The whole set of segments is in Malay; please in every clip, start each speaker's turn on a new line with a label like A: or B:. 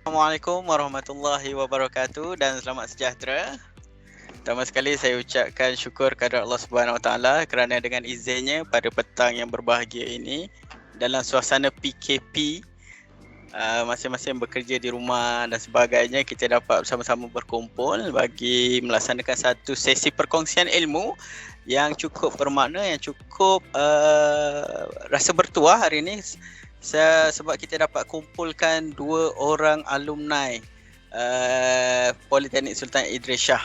A: Assalamualaikum warahmatullahi wabarakatuh dan selamat sejahtera. Pertama sekali saya ucapkan syukur kepada Allah Subhanahu Wa Taala kerana dengan izinnya pada petang yang berbahagia ini dalam suasana PKP, masing-masing bekerja di rumah dan sebagainya, kita dapat bersama-sama berkumpul bagi melaksanakan satu sesi perkongsian ilmu yang cukup bermakna, yang cukup rasa bertuah hari ini. Sebab kita dapat kumpulkan dua orang alumni Politeknik Sultan Idris Shah,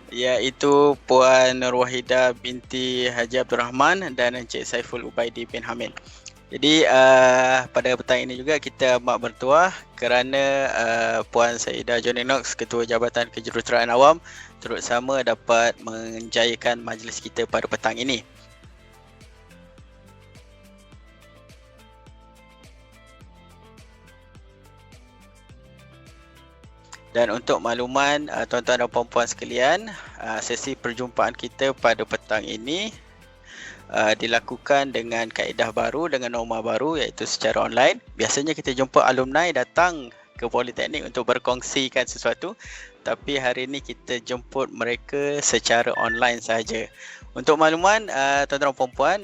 A: iaitu Puan Nur Wahidah binti Haji Abdul Rahman dan Encik Saiful Ubaidi bin Hamid. Jadi pada petang ini juga kita amat bertuah kerana Puan Saidah Johnny Knox, Ketua Jabatan Kejuruteraan Awam, turut sama dapat menjayakan majlis kita pada petang ini. Dan untuk makluman tuan-tuan dan puan-puan sekalian, sesi perjumpaan kita pada petang ini dilakukan dengan kaedah baru, dengan norma baru, iaitu secara online. Biasanya kita jumpa alumni datang ke Politeknik untuk berkongsikan sesuatu, tapi hari ini kita jemput mereka secara online sahaja. Untuk makluman tuan-tuan dan puan-puan,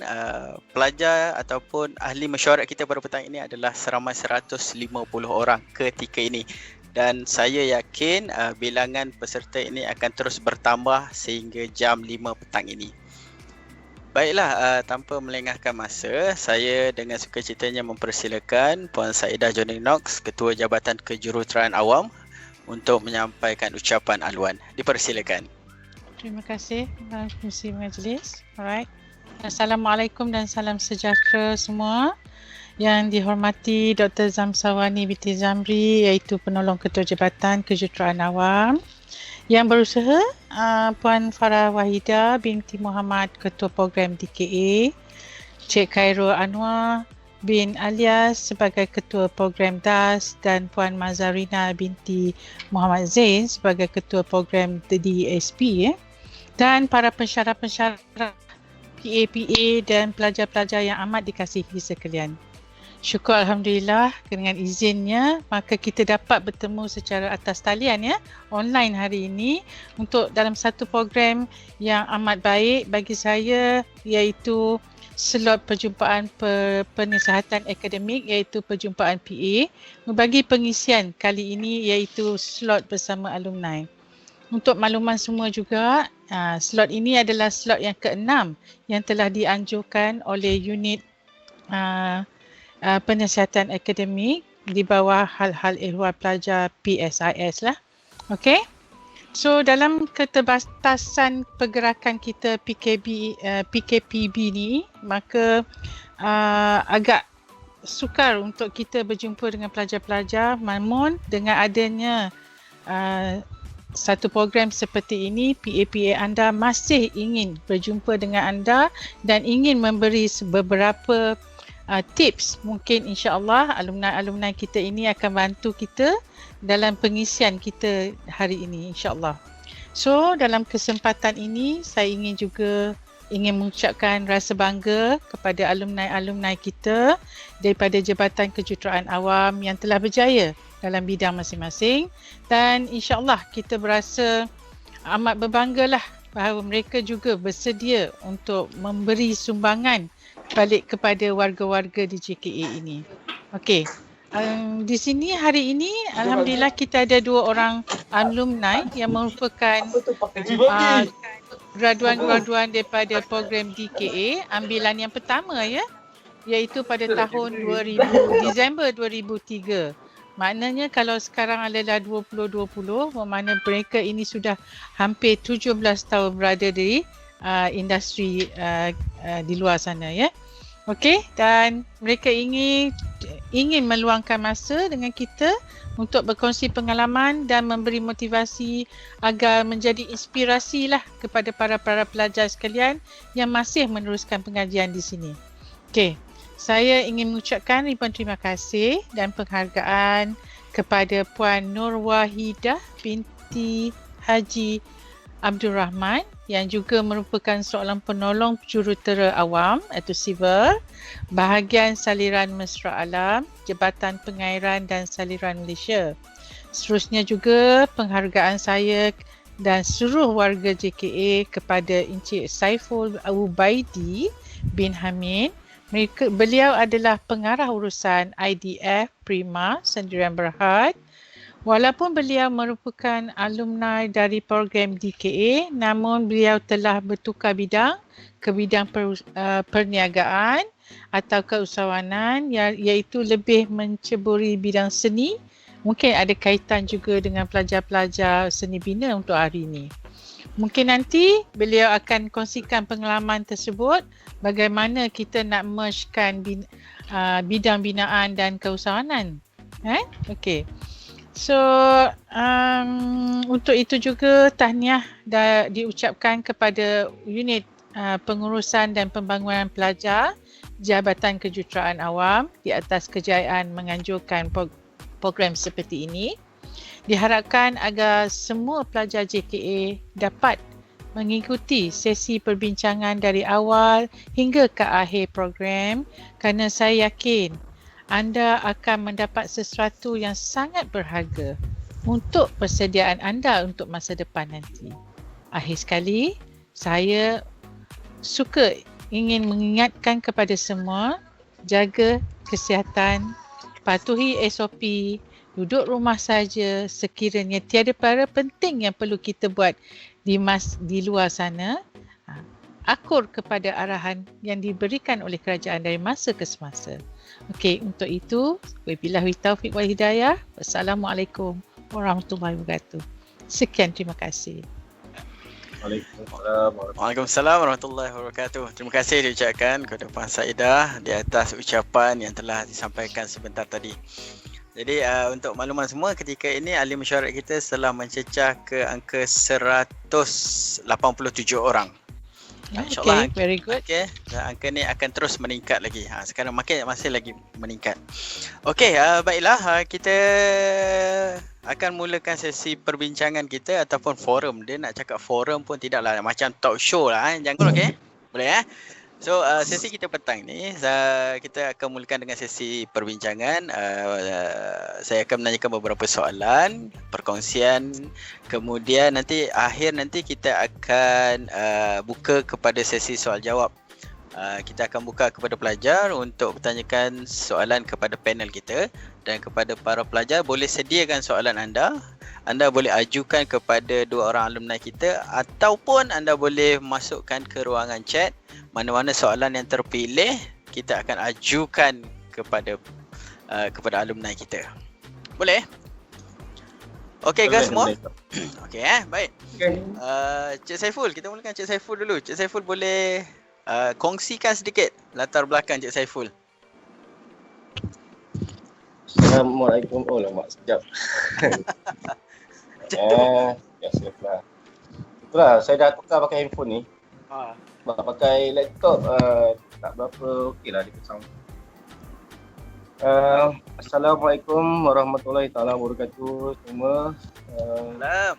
A: pelajar ataupun ahli mesyuarat kita pada petang ini adalah seramai 150 orang ketika ini. Dan saya yakin bilangan peserta ini akan terus bertambah sehingga jam 5 petang ini. Baiklah, tanpa melengahkan masa, saya dengan sukacitanya mempersilakan Puan Saidah Johnny Knox, Ketua Jabatan Kejuruteraan Awam, untuk menyampaikan ucapan aluan. Dipersilakan.
B: Terima kasih, Pengerusi Majlis. Alright. Assalamualaikum dan salam sejahtera semua. Yang dihormati Dr. Zamsawani binti Zamri, iaitu Penolong Ketua Jabatan Kejuruteraan Awam. Yang berusaha, Puan Farah Wahidah binti Muhammad, Ketua Program DKA. Cik Khairul Anwar bin Alias sebagai Ketua Program DAS dan Puan Mazarina binti Muhammad Zain sebagai Ketua Program DSP. Dan para pensyarah-pensyarah PA dan pelajar-pelajar yang amat dikasihi sekalian. Syukur Alhamdulillah dengan izinnya maka kita dapat bertemu secara atas talian online hari ini untuk dalam satu program yang amat baik bagi saya, iaitu slot perjumpaan penasihatan akademik, iaitu perjumpaan PA, membagi pengisian kali ini iaitu slot bersama alumni. Untuk makluman semua juga, slot ini adalah slot yang ke-6 yang telah dianjurkan oleh unit penasihatan akademik di bawah hal-hal ehwal pelajar PSIS lah. Okey. So dalam keterbatasan pergerakan kita PKPB ni, maka agak sukar untuk kita berjumpa dengan pelajar-pelajar, namun dengan adanya satu program seperti ini, PA anda masih ingin berjumpa dengan anda dan ingin memberi beberapa tips. Mungkin insya-Allah alumni kita ini akan bantu kita dalam pengisian kita hari ini, insya-Allah. So dalam kesempatan ini saya ingin mengucapkan rasa bangga kepada alumni kita daripada Jabatan Kejuruteraan Awam yang telah berjaya dalam bidang masing-masing, dan insya-Allah kita berasa amat berbanggalah bahawa mereka juga bersedia untuk memberi sumbangan balik kepada warga-warga di JKA ini. Okey. Di sini hari ini alhamdulillah kita ada dua orang alumni yang merupakan graduan daripada program DKA, ambilan yang pertama iaitu pada tahun Disember 2003. Maknanya kalau sekarang adalah 2020, bermakna mereka ini sudah hampir 17 tahun berada di industri di luar sana Okey, dan mereka ingin meluangkan masa dengan kita untuk berkongsi pengalaman dan memberi motivasi agar menjadi inspirasi lah kepada para pelajar sekalian yang masih meneruskan pengajian di sini. Okey, saya ingin mengucapkan ribuan terima kasih dan penghargaan kepada Puan Nur Wahidah binti Haji Abdul Rahman yang juga merupakan seorang penolong jurutera awam atau civil, bahagian saliran Mesra Alam, Jabatan Pengairan dan Saliran Malaysia. Seterusnya juga penghargaan saya dan seluruh warga JKA kepada Encik Saiful Ubaidi bin Hamid. Beliau adalah pengarah urusan IDF Prima Sendirian Berhad. Walaupun beliau merupakan alumni dari program DKA, namun beliau telah bertukar bidang ke bidang perniagaan atau keusahawanan, iaitu lebih menceburi bidang seni. Mungkin ada kaitan juga dengan pelajar-pelajar seni bina untuk hari ini. Mungkin nanti beliau akan kongsikan pengalaman tersebut, bagaimana kita nak mergekan bidang binaan dan keusahawanan. Okey. So, untuk itu juga tahniah diucapkan kepada unit pengurusan dan pembangunan pelajar Jabatan Kejuruteraan Awam di atas kejayaan menganjurkan program seperti ini. Diharapkan agar semua pelajar JKA dapat mengikuti sesi perbincangan dari awal hingga ke akhir program, kerana saya yakin anda akan mendapat sesuatu yang sangat berharga untuk persediaan anda untuk masa depan nanti. Akhir sekali, saya suka ingin mengingatkan kepada semua, jaga kesihatan, patuhi SOP, duduk rumah saja sekiranya tiada perkara penting yang perlu kita buat di luar sana. Akur kepada arahan yang diberikan oleh kerajaan dari masa ke semasa. Okey, untuk itu, wabillahi taufiq wal hidayah. Wassalamualaikum warahmatullahi wabarakatuh. Sekian, terima kasih.
A: Waalaikumsalam warahmatullahi wabarakatuh. Terima kasih diucapkan kepada Puan Saeedah di atas ucapan yang telah disampaikan sebentar tadi. Jadi untuk makluman semua, ketika ini ahli mesyuarat kita telah mencecah ke angka 187 orang. InsyaAllah,
B: Okay, very good.
A: Okay, angka ni akan terus meningkat lagi. Sekarang masih lagi meningkat. Okey, baiklah, kita akan mulakan sesi perbincangan kita ataupun forum. Dia nak cakap forum pun tidaklah, macam talk show lah. Jangan, okey? Boleh So sesi kita petang ni kita akan mulakan dengan sesi perbincangan. Saya akan menanyakan beberapa soalan, perkongsian. Kemudian nanti kita akan buka kepada sesi soal jawab. Kita akan buka kepada pelajar untuk bertanyakan soalan kepada panel kita, dan kepada para pelajar boleh sediakan soalan anda. Anda boleh ajukan kepada dua orang alumni kita, ataupun anda boleh masukkan ke ruangan chat. Mana-mana soalan yang terpilih kita akan ajukan kepada alumni kita. Boleh? Okey guys semua? Okey baik. Okay. Cik Saiful, kita mulakan Cik Saiful dulu. Cik Saiful boleh kongsikan sedikit latar belakang Cik Saiful.
C: Assalamualaikum. Oh lama sekejap. Siaplah. Itulah, saya dah tukar pakai handphone ni. Sebab pakai laptop tak berapa okeylah dia sound. Assalamualaikum warahmatullahi taala wabarakatuh semua.
A: Salam.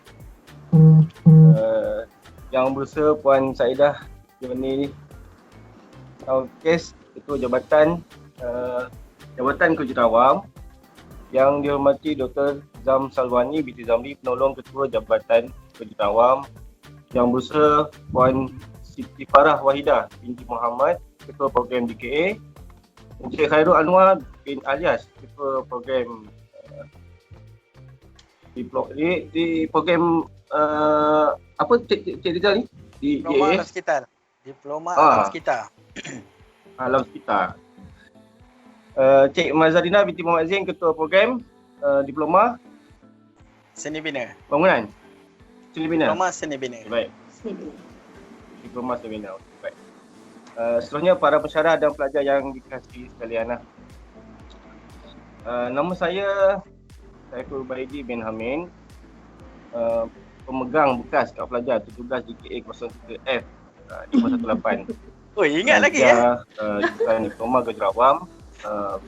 C: Yang berusaha Puan Saeedah Joni Kes, Ketua Jabatan Kejuruteraan Awam. Yang dihormati Dr. Zam Salwani binti Zamri, Penolong Ketua Jabatan Kejuruteraan Awam. Yang berusaha Puan Siti Farah Wahidah binti Muhammad, Ketua Program DKA. Encik Khairul Anwar bin Alias, Ketua Program di program apa Cik Rizal ni?
A: Diploma Alam Sekitar. Diploma Alam Sekitar.
C: Alam Sekitar. Cik Mazarina binti Muhammad Zain, Ketua Program Diploma
A: Seni Bina.
C: Bangunan. Seni Bina.
A: Diploma Seni Bina.
C: Baik. Diploma Seni Bina. Baik. Seterusnya para pensyarah dan pelajar yang dikasihi sekalian. Nama saya Saiful Ubaidi bin Hamid, pemegang bekas kad pelajar 17 JKA 03F 518.
A: Oh, ingat lagi ya?
C: Jurusan Diploma Kejuruteraan Awam.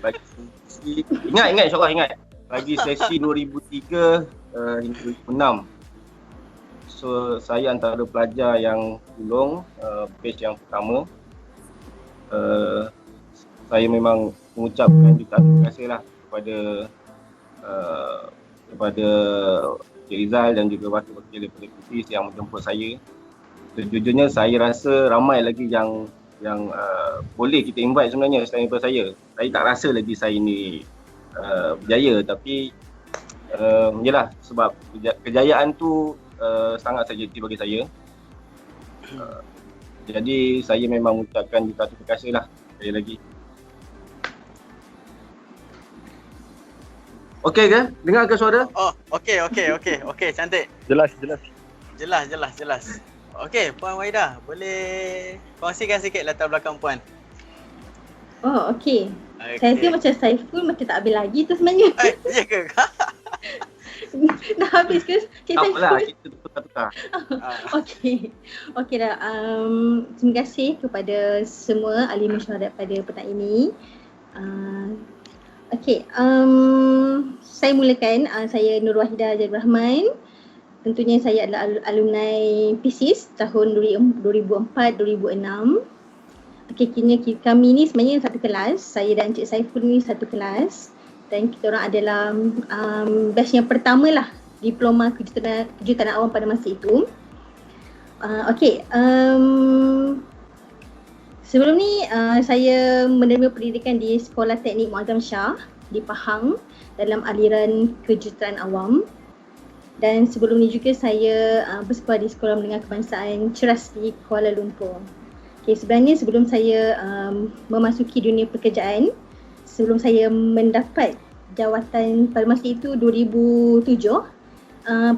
C: Bagi sesi, ingat insyaAllah ingat. Bagi sesi 2003 hingga 2006. So saya antara pelajar yang sulung batch yang pertama. Saya memang mengucapkan jutaan terima kasih lah kepada kepada Cik Rizal dan juga wakil-wakil daripada KUSIS yang menjemput saya. Sejujurnya saya rasa ramai lagi yang boleh kita invite sebenarnya selain daripada saya. Saya tak rasa lagi saya ni berjaya, tapi yelah, sebab kejayaan tu sangat subjektif bagi saya. Jadi saya memang mengucapkan juta terima kasih lah sekali lagi. Okey ke? Dengar ke suara?
A: Oh, okey, cantik.
D: Jelas.
A: Jelas. Okey, Puan Wahidah, boleh kongsikan sikit latar belakang Puan?
E: Oh, okey. Saya tu macam Saiful macam tak habis lagi tu sebenarnya.
A: Ya ke?
E: Dah habis ke? Cik
C: Tak
E: Saiful?
C: apalah, kita tukar-tukar.
E: Okey dah. Terima kasih kepada semua ahli mesyuarat pada petang ini. Saya mulakan. Saya Nur Wahidah Jabir Rahman. Tentunya saya adalah alumni PSIS tahun 2004-2006. Okey, kami ni sebenarnya satu kelas. Saya dan Encik Saiful ni satu kelas. Dan kita orang adalah batch yang pertama lah diploma kejuruteraan awam pada masa itu. Sebelum ni saya menerima pendidikan di Sekolah Teknik Muazzam Shah di Pahang dalam aliran kejuruteraan awam. Dan sebelum ni juga saya bersekolah di Sekolah Menengah Kebangsaan Ceras di Kuala Lumpur. Sebenarnya sebelum saya memasuki dunia pekerjaan, sebelum saya mendapat jawatan pada masa itu 2007,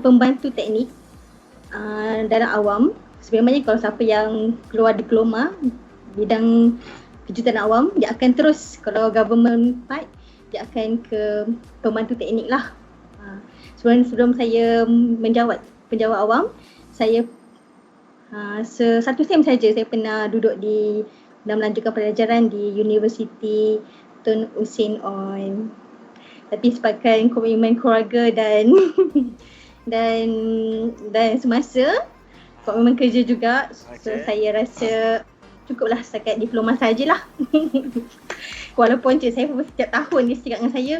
E: pembantu teknik dalam awam. Sebenarnya kalau siapa yang keluar diploma bidang kejuruteraan awam, dia akan terus, kalau government part, dia akan ke pembantu teknik lah. Sebelum saya menjawat penjawat awam, saya satu sem saja saya pernah duduk dan melanjutkan pelajaran di Universiti Tun Usain On. Tapi sebabkan komitmen keluarga dan semasa, komitmen kerja juga, so saya rasa cukuplah setakat diploma sajalah. Walaupun Cik Saiful setiap tahun dia cakap dengan saya,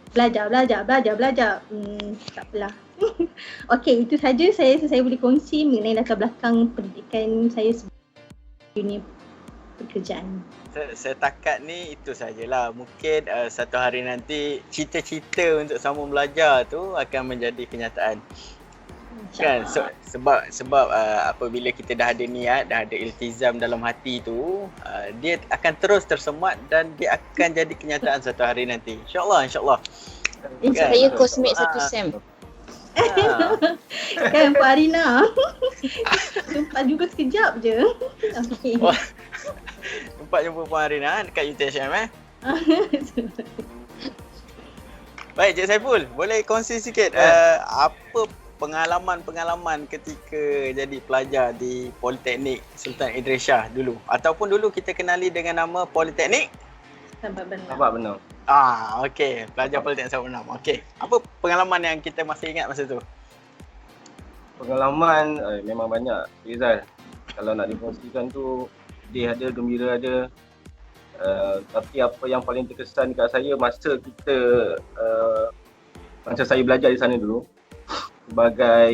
E: belajar. Tak apalah. Okey, itu saja saya boleh kongsi mengenai latar belakang pendidikan saya sebelum dunia pekerjaan.
A: Setakat ni itu sajalah. Mungkin satu hari nanti cita-cita untuk sambung belajar tu akan menjadi kenyataan. Kan sebab apabila kita dah ada niat, dah ada iltizam dalam hati tu, dia akan terus tersemat dan dia akan jadi kenyataan satu hari nanti. InsyaAllah.
F: Saya coursemate satu sem.
E: Kan Pak Arina. Sempat juga sekejap je. Okey.
A: Sempat jumpa Puan Arina dekat UTHM Baik, Cik Saiful, boleh kongsi sikit apa pengalaman ketika jadi pelajar di Politeknik Sultan Idris Shah dulu, ataupun dulu kita kenali dengan nama Politeknik
E: Sabak
C: Benar.
A: Okey, pelajar Politeknik Sabak Bernam. Okey, apa pengalaman yang kita masih ingat masa tu?
C: Pengalaman memang banyak, Rizal. Kalau nak dikongsikan tu, sedih ada, gembira ada. Tapi apa yang paling terkesan dekat saya masa saya belajar di sana dulu, sebagai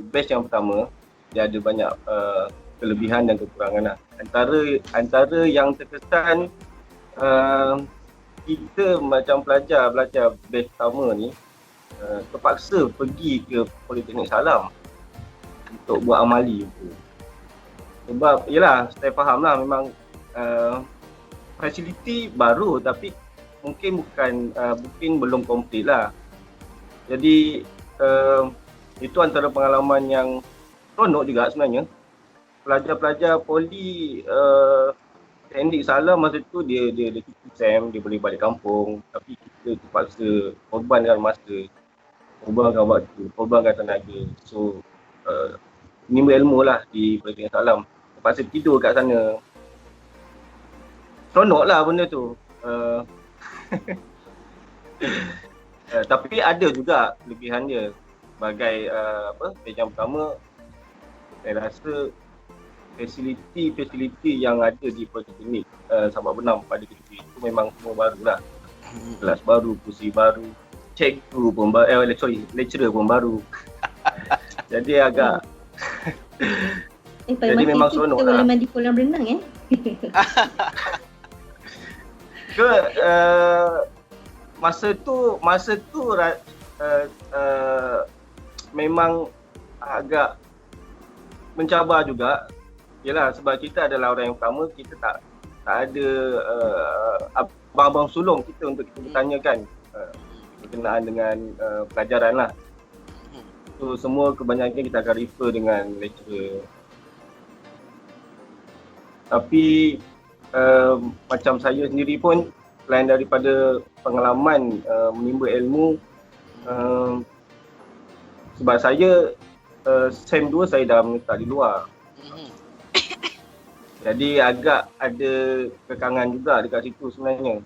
C: batch yang pertama, dia ada banyak kelebihan dan kekurangan lah. Antara yang terkesan, kita macam pelajar batch pertama ni terpaksa pergi ke Politeknik Salam untuk buat amali tu. Sebab yelah, saya faham lah, memang fasiliti baru tapi mungkin belum komplit lah. Jadi itu antara pengalaman yang seronok juga sebenarnya. Pelajar-pelajar poli teknik Salam masa tu dia cukup sem, dia boleh balik kampung, tapi kita terpaksa korbankan masa, korbankan waktu, korbankan tenaga. So menimba ilmu lah di Politeknik Salam. Terpaksa tidur kat sana. Seronok lah benda tu. Tapi ada juga kelebihan dia. Sebagai batch yang pertama, saya rasa fasiliti yang ada di Politeknik Sabak Bernam pada ketika itu memang semua baru lah. Kelas baru, kursi baru, cikgu pun lecturer pun baru. Jadi agak
E: pada
C: jadi
E: masa
C: memang
E: itu
C: seronok
E: kita
C: lah.
E: boleh mandi kolam renang
C: Ke masa tu memang agak mencabar juga. Yalah, sebab kita adalah orang yang pertama, kita tak ada abang-abang sulung kita untuk kita bertanyakan berkenaan dengan pelajaran lah. So semua kebanyakan kita akan refer dengan lecturer. Tapi macam saya sendiri pun, selain daripada pengalaman menimba ilmu, sebab saya SEM 2 saya dah menetap di luar. Jadi agak ada kekangan juga dekat situ sebenarnya.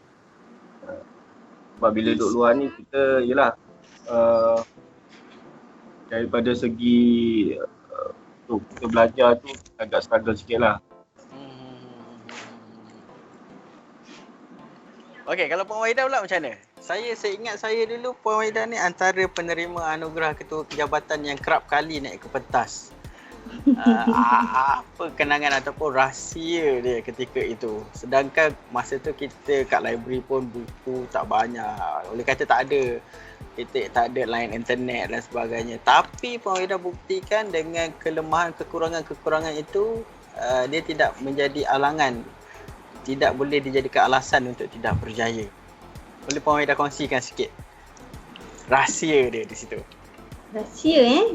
C: Sebab bila duduk luar ni kita, yelah, daripada segi untuk kita belajar tu agak struggle sikit lah.
A: Okey, kalau Puan Wahidah pula macam mana? Saya ingat saya dulu Puan Wahidah ni antara penerima anugerah ketua kejabatan yang kerap kali naik ke pentas. Apa kenangan ataupun rahsia dia ketika itu? Sedangkan masa tu kita kat library pun buku tak banyak. Boleh kata tak ada. Kita tak ada line internet dan sebagainya. Tapi Puan Wahidah buktikan dengan kelemahan kekurangan-kekurangan itu dia tidak menjadi alangan. Tidak boleh dijadikan alasan untuk tidak berjaya. Boleh Puan Wahidah kongsikan sikit rahsia dia di situ?
E: Rahsia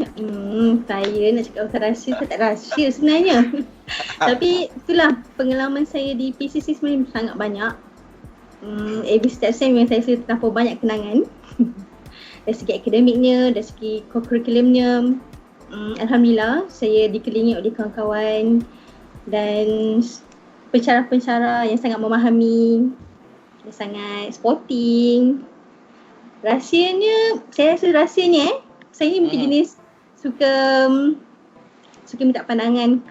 E: saya nak cakap pasal rahsia, saya tak rahsia sebenarnya. Tapi itulah pengalaman saya di PCC sebenarnya sangat banyak. Every setiap sem yang saya terdapat banyak kenangan. Dari segi akademiknya, dari segi co-curriculumnya. Alhamdulillah saya dikelilingi oleh kawan-kawan dan pencara-pencara yang sangat memahami, yang sangat sporting. Rahsianya, saya rasa rahsianya saya ni mungkin jenis suka minta pandangan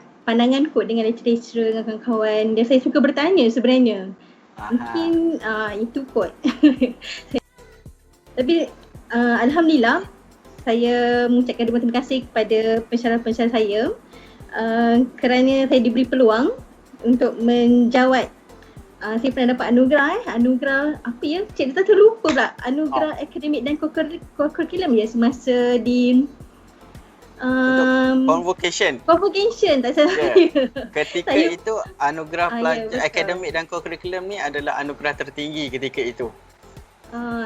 E: kot dengan lecturer dengan kawan-kawan, dan saya suka bertanya sebenarnya. Mungkin itu kot. Tapi alhamdulillah saya mengucapkan terima kasih kepada pensyarah-pensyarah saya kerana saya diberi peluang untuk menjawat. Saya pernah dapat anugerah apa ya? Cik Dr. terlupa pula. Anugerah akademik dan co-curriculum ya semasa di
A: Convocation
E: tak salah.
A: Ketika
E: saya,
A: itu anugerah pelajar
E: ya,
A: akademik dan co-curriculum ni adalah anugerah tertinggi ketika itu.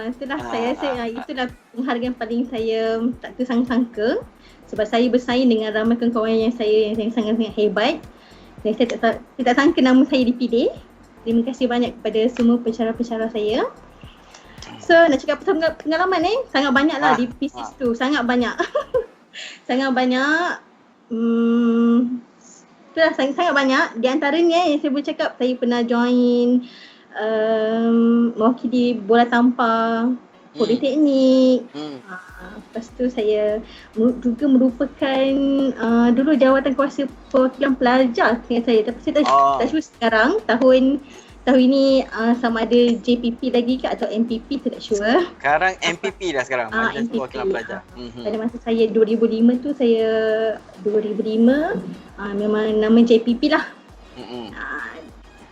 E: Itulah saya rasa itulah penghargaan paling saya tak tersangka, sebab saya bersaing dengan ramai kawan-kawan yang sangat-sangat hebat. Dan saya tak sangka nama saya dipilih. Terima kasih banyak kepada semua pensyarah-pensyarah saya. So nak cakap pasal pengalaman sangat banyak lah di PCS tu, sangat banyak. Sangat banyak. Itulah sangat banyak. Di antaranya yang saya boleh cakap, saya pernah join mewakili bola tampar Politeknik. Lepas tu saya juga merupakan dulu jawatan kuasa perwakilan pelajar dengan saya. Tapi saya tak sure sekarang tahun ini sama ada JPP lagi ke atau MPP, saya tak sure.
A: Sekarang MPP dah sekarang, Majlis
E: MPP,
A: Perwakilan Pelajar.
E: Pada masa saya 2005 tu, memang nama JPP lah.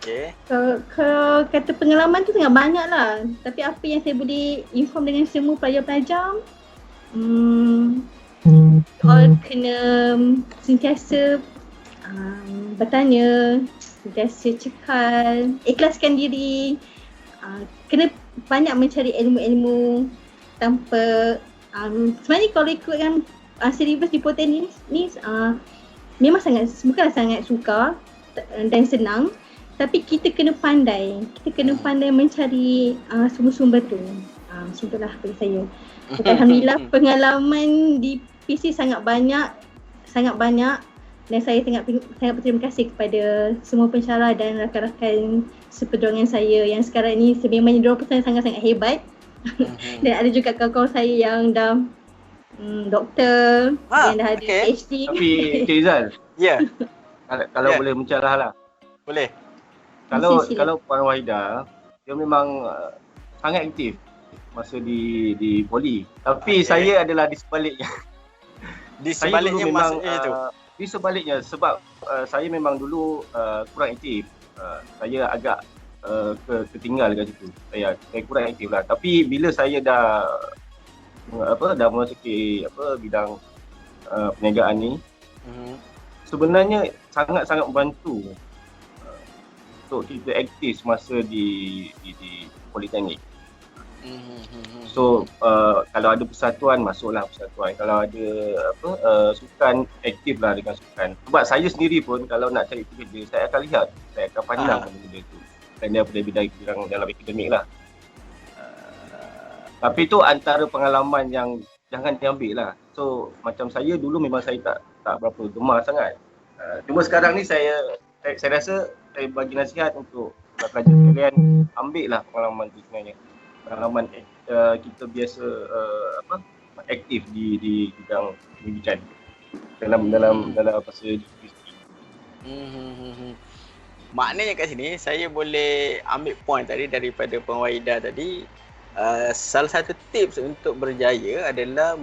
A: Okay.
E: Kalau kata pengalaman tu sangat banyak lah. Tapi apa yang saya boleh inform dengan semua pelajar-pelajar, all kena sentiasa bertanya, sentiasa cekal, ikhlaskan diri, kena banyak mencari ilmu-ilmu tanpa sebenarnya kalau ikutkan syllabus di Politeknik ni memang bukanlah sangat sukar dan senang. Tapi kita kena pandai mencari sumber-sumber tu. Macam itulah bagi saya. Alhamdulillah pengalaman di PC sangat banyak dan saya sangat berterima kasih kepada semua pensyarah dan rakan-rakan seperjuangan saya yang sekarang ni sebenarnya diorang sangat-sangat hebat. Dan ada juga kawan-kawan saya yang dah doktor, yang dah ada PhD.
C: Tapi Cik Izal,
A: Ya.
C: kalau boleh mencarah lah.
A: Boleh.
C: Kalau Puan Wahidah, dia memang sangat aktif masa di poli. Tapi saya adalah di sebaliknya.
A: Di
C: Saya dulu
A: sebaliknya
C: memang
A: maksudnya itu.
C: di sebaliknya sebab saya memang dulu kurang aktif. Saya agak ketinggal kat situ. Saya kurang aktif lah. Tapi bila saya dah memasuki bidang perniagaan ni, sebenarnya sangat-sangat membantu untuk kita aktif semasa di politeknik. So kalau ada persatuan, masuklah persatuan. Kalau ada sukan, aktiflah dengan sukan. Sebab saya sendiri pun kalau nak cari kerja, saya akan lihat, saya akan pandang benda-benda tu. Kerana bidang dalam akademik lah. Tapi tu antara pengalaman yang jangan diambil lah. So macam saya dulu memang saya tak berapa gemar sangat. Cuma sekarang ni saya rasa saya bagi nasihat untuk pelajar sekalian, ambil lah pengalaman tu sebenarnya. Pengalaman kita biasa aktif di bidang pendidikan dalam masa universiti.
A: Maknanya kat sini saya boleh ambil point tadi daripada Puan Wahida tadi. Salah satu tips untuk berjaya adalah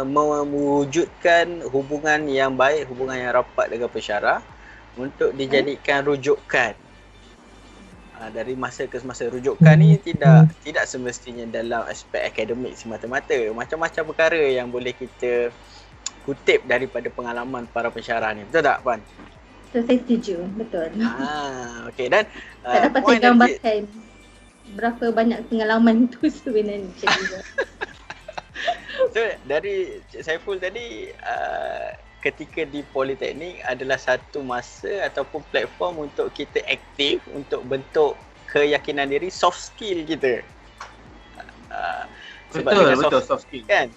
A: mewujudkan hubungan yang baik, hubungan yang rapat dengan pensyarah untuk dijadikan rujukan. Dari masa ke semasa. Rujukan ni tidak semestinya dalam aspek akademik semata-mata. Macam-macam perkara yang boleh kita kutip daripada pengalaman para pensyarah ni. Betul tak, Puan?
E: So, saya setuju, betul.
A: Okey, dan
E: tak dapat saya gambarkan berapa banyak pengalaman tu sebenarnya.
A: So, dari Cik Saiful tadi, ketika di politeknik adalah satu masa ataupun platform untuk kita aktif untuk bentuk keyakinan diri, soft skill kita.
C: Betul, soft skill.
A: Kan?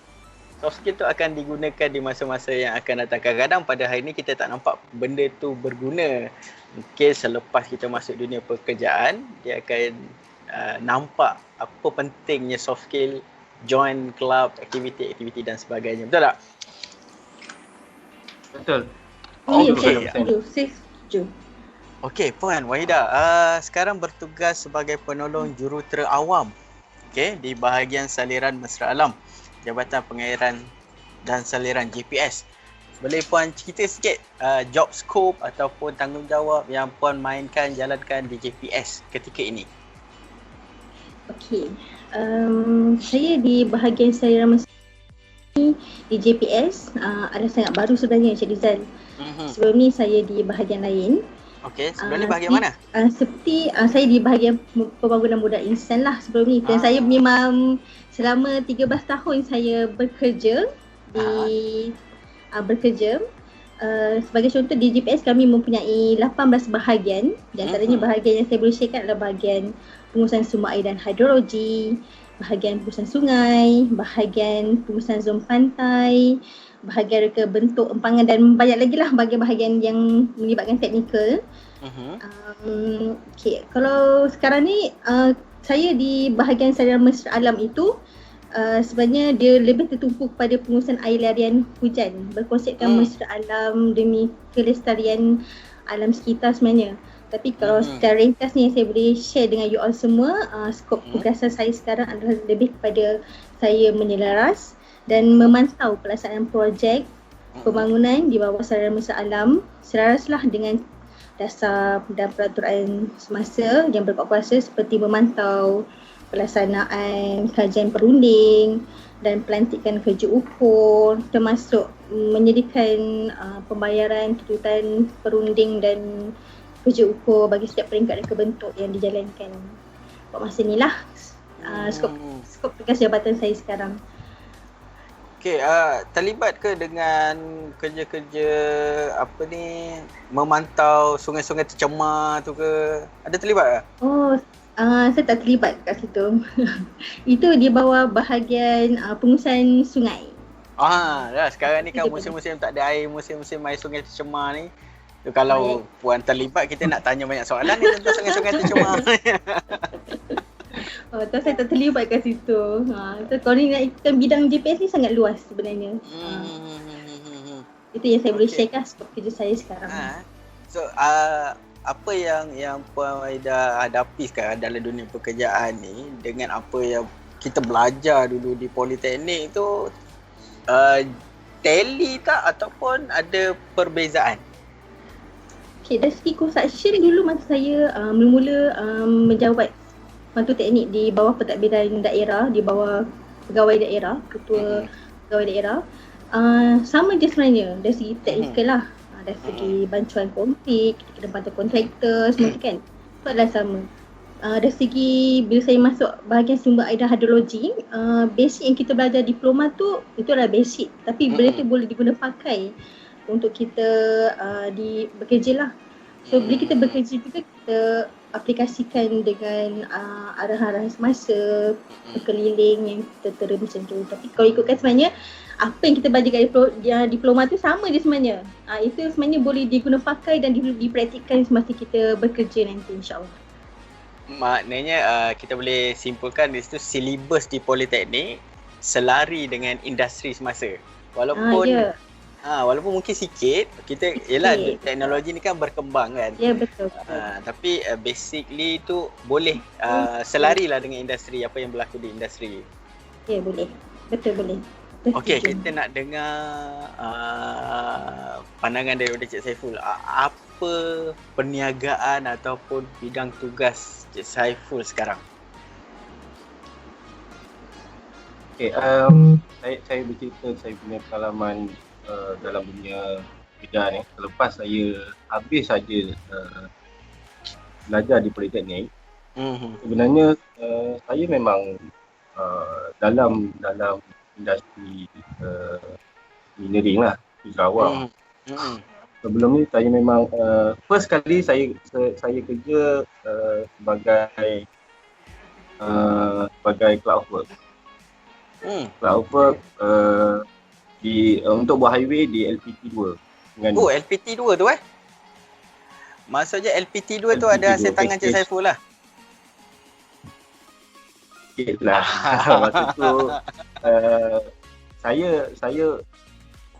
A: Soft skill tu akan digunakan di masa-masa yang akan datang. Kadang-kadang pada hari ni kita tak nampak benda tu berguna. Mungkin selepas kita masuk dunia pekerjaan, dia akan nampak apa pentingnya soft skill, join club, aktiviti dan sebagainya. Betul tak?
C: Betul.
E: Saya setuju.
A: Okey, Puan Wahida, sekarang bertugas sebagai penolong jurutera awam. Okey, di bahagian saliran Mesra Alam, Jabatan Pengairan dan Saliran JPS. Boleh Puan cerita sikit job scope ataupun tanggungjawab yang Puan mainkan, jalankan di JPS ketika ini?
E: Okey, saya di bahagian saliran Mesra di JPS adalah sangat baru sebenarnya, Encik Rizal. Sebelum ni saya di bahagian lain.
A: Okey, sebelum ni bahagian mana?
E: Seperti saya di bahagian pembangunan modal insan lah sebelum ni. Dan saya memang selama 13 tahun saya bekerja sebagai contoh di JPS kami mempunyai 18 bahagian. Di antaranya bahagian yang saya boleh sharekan adalah bahagian pengurusan sumber air dan hidrologi, bahagian pengurusan sungai, bahagian pengurusan zon pantai, bahagian reka bentuk empangan dan banyak lagi lah bahagian-bahagian yang melibatkan teknikal. Okay, kalau sekarang ni saya di bahagian saliran Mesra Alam itu sebenarnya dia lebih tertumpu kepada pengurusan air larian hujan, berkonsepkan Mesra Alam demi kelestarian alam sekitar sebenarnya. Tapi kalau secara ringkas ni saya boleh share dengan you all semua, skop tugasan saya sekarang adalah lebih kepada saya menyelaras dan memantau pelaksanaan projek pembangunan di bawah saliran Mesra Alam selaraslah dengan dasar dan peraturan semasa yang berkuat kuasa, seperti memantau pelaksanaan kajian perunding dan pelantikan kerja ukur, termasuk menyediakan pembayaran tuntutan perunding dan kerja ukur bagi setiap peringkat dan kebentuk yang dijalankan. Buat masa ni lah skop tugas jabatan saya sekarang.
A: Okey, terlibat ke dengan kerja-kerja memantau sungai-sungai tercemar tu ke? Ada terlibat ke?
E: Saya tak terlibat kat situ. Itu di bawah bahagian pengurusan sungai.
A: Dah sekarang ni kan musim-musim tak ada air, musim-musim air sungai tercemar ni. So, kalau Puan terlibat, kita nak tanya banyak soalan ni tentang sungai-sungai tercemar.
E: Saya tak terlibat kat situ. So, kalau ni nak ikutkan bidang JPS ni sangat luas sebenarnya. Itu yang saya boleh share kan skop kerja saya sekarang.
A: So, apa yang Puan Wahida hadapi sekarang dalam dunia pekerjaan ni dengan apa yang kita belajar dulu di Politeknik tu tally tak ataupun ada perbezaan?
E: Okay, dari segi construction dulu masa saya mula-mula menjawat pembantu teknik di bawah pentadbiran daerah, di bawah pegawai daerah, ketua pegawai daerah. Sama je sebenarnya dari segi teknikal lah. Dari segi bantuan konflik, kita kena bantu kontraktor, semua tu kan. Itu adalah sama. Dari segi bila saya masuk bahagian sumber air dan hidrologi, basic yang kita belajar diploma tu itu adalah basic. Tapi benda tu boleh diguna pakai untuk kita bekerja lah. So bila kita bekerja juga kita aplikasikan dengan arahan-arahan semasa, berkeliling yang kita tera macam tu. Tapi kalau ikutkan sebenarnya apa yang kita belajar kat diploma tu sama je sebenarnya. Itu sebenarnya boleh diguna pakai dan dipraktikkan semasa kita bekerja nanti, insyaAllah.
A: Maknanya kita boleh simpulkan di situ silibus di Politeknik selari dengan industri semasa. Walaupun walaupun mungkin sikit, kita yalah teknologi ni kan berkembang kan.
E: Ya, betul.
A: Tapi basically tu boleh selari lah dengan industri, apa yang berlaku di industri.
E: Ya, boleh. Betul, boleh.
A: Okey, kita nak dengar pandangan daripada Cik Saiful. Apa perniagaan ataupun bidang tugas Cik Saiful sekarang?
C: Okay, saya bercerita saya punya pengalaman dalam dunia bidang ni. Selepas saya habis saja belajar di Politeknik, sebenarnya saya memang dalam industri engineering lah, di Sarawak. Sebelum ni saya memang first kali saya kerja sebagai cloud work. Cloud work untuk buat highway di LPT2.
A: LPT2 tu maksudnya LPT2 tu ada hasil tangan Cik Saiful lah.
C: Sikit lah. Masa tu saya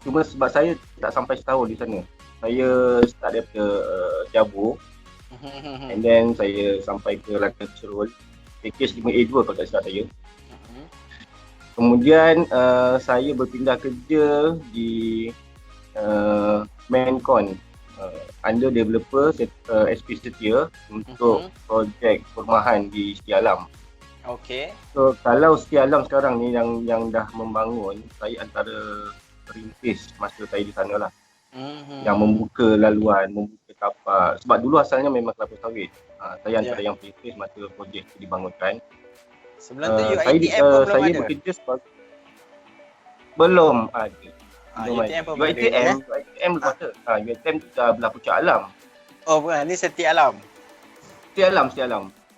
C: cuma sebab saya tak sampai setahun di sana. Saya start daripada Jabur, and then saya sampai ke London Cerul, package 5A2 kalau tak silap saya. Kemudian saya berpindah kerja di Mancon, under developer SP Setia untuk projek perumahan di Setia Alam.
A: Okey.
C: So kalau Setia Alam sekarang ni yang dah membangun, saya antara perintis masa saya di sana lah. Yang membuka laluan, membuka tapak. Sebab dulu asalnya memang kelapa sawit. Saya antara yang perintis masa projek itu dibangunkan.
A: Sebelum tu UiTM pun belum
C: saya
A: ada?
C: Bekerja sebagai belum ada.
A: UiTM pun belum ada?
C: UiTM belum ada. UiTM tu dah belah Puncak Alam.
A: Oh bukan, ni Setia Alam?
C: Setia Alam.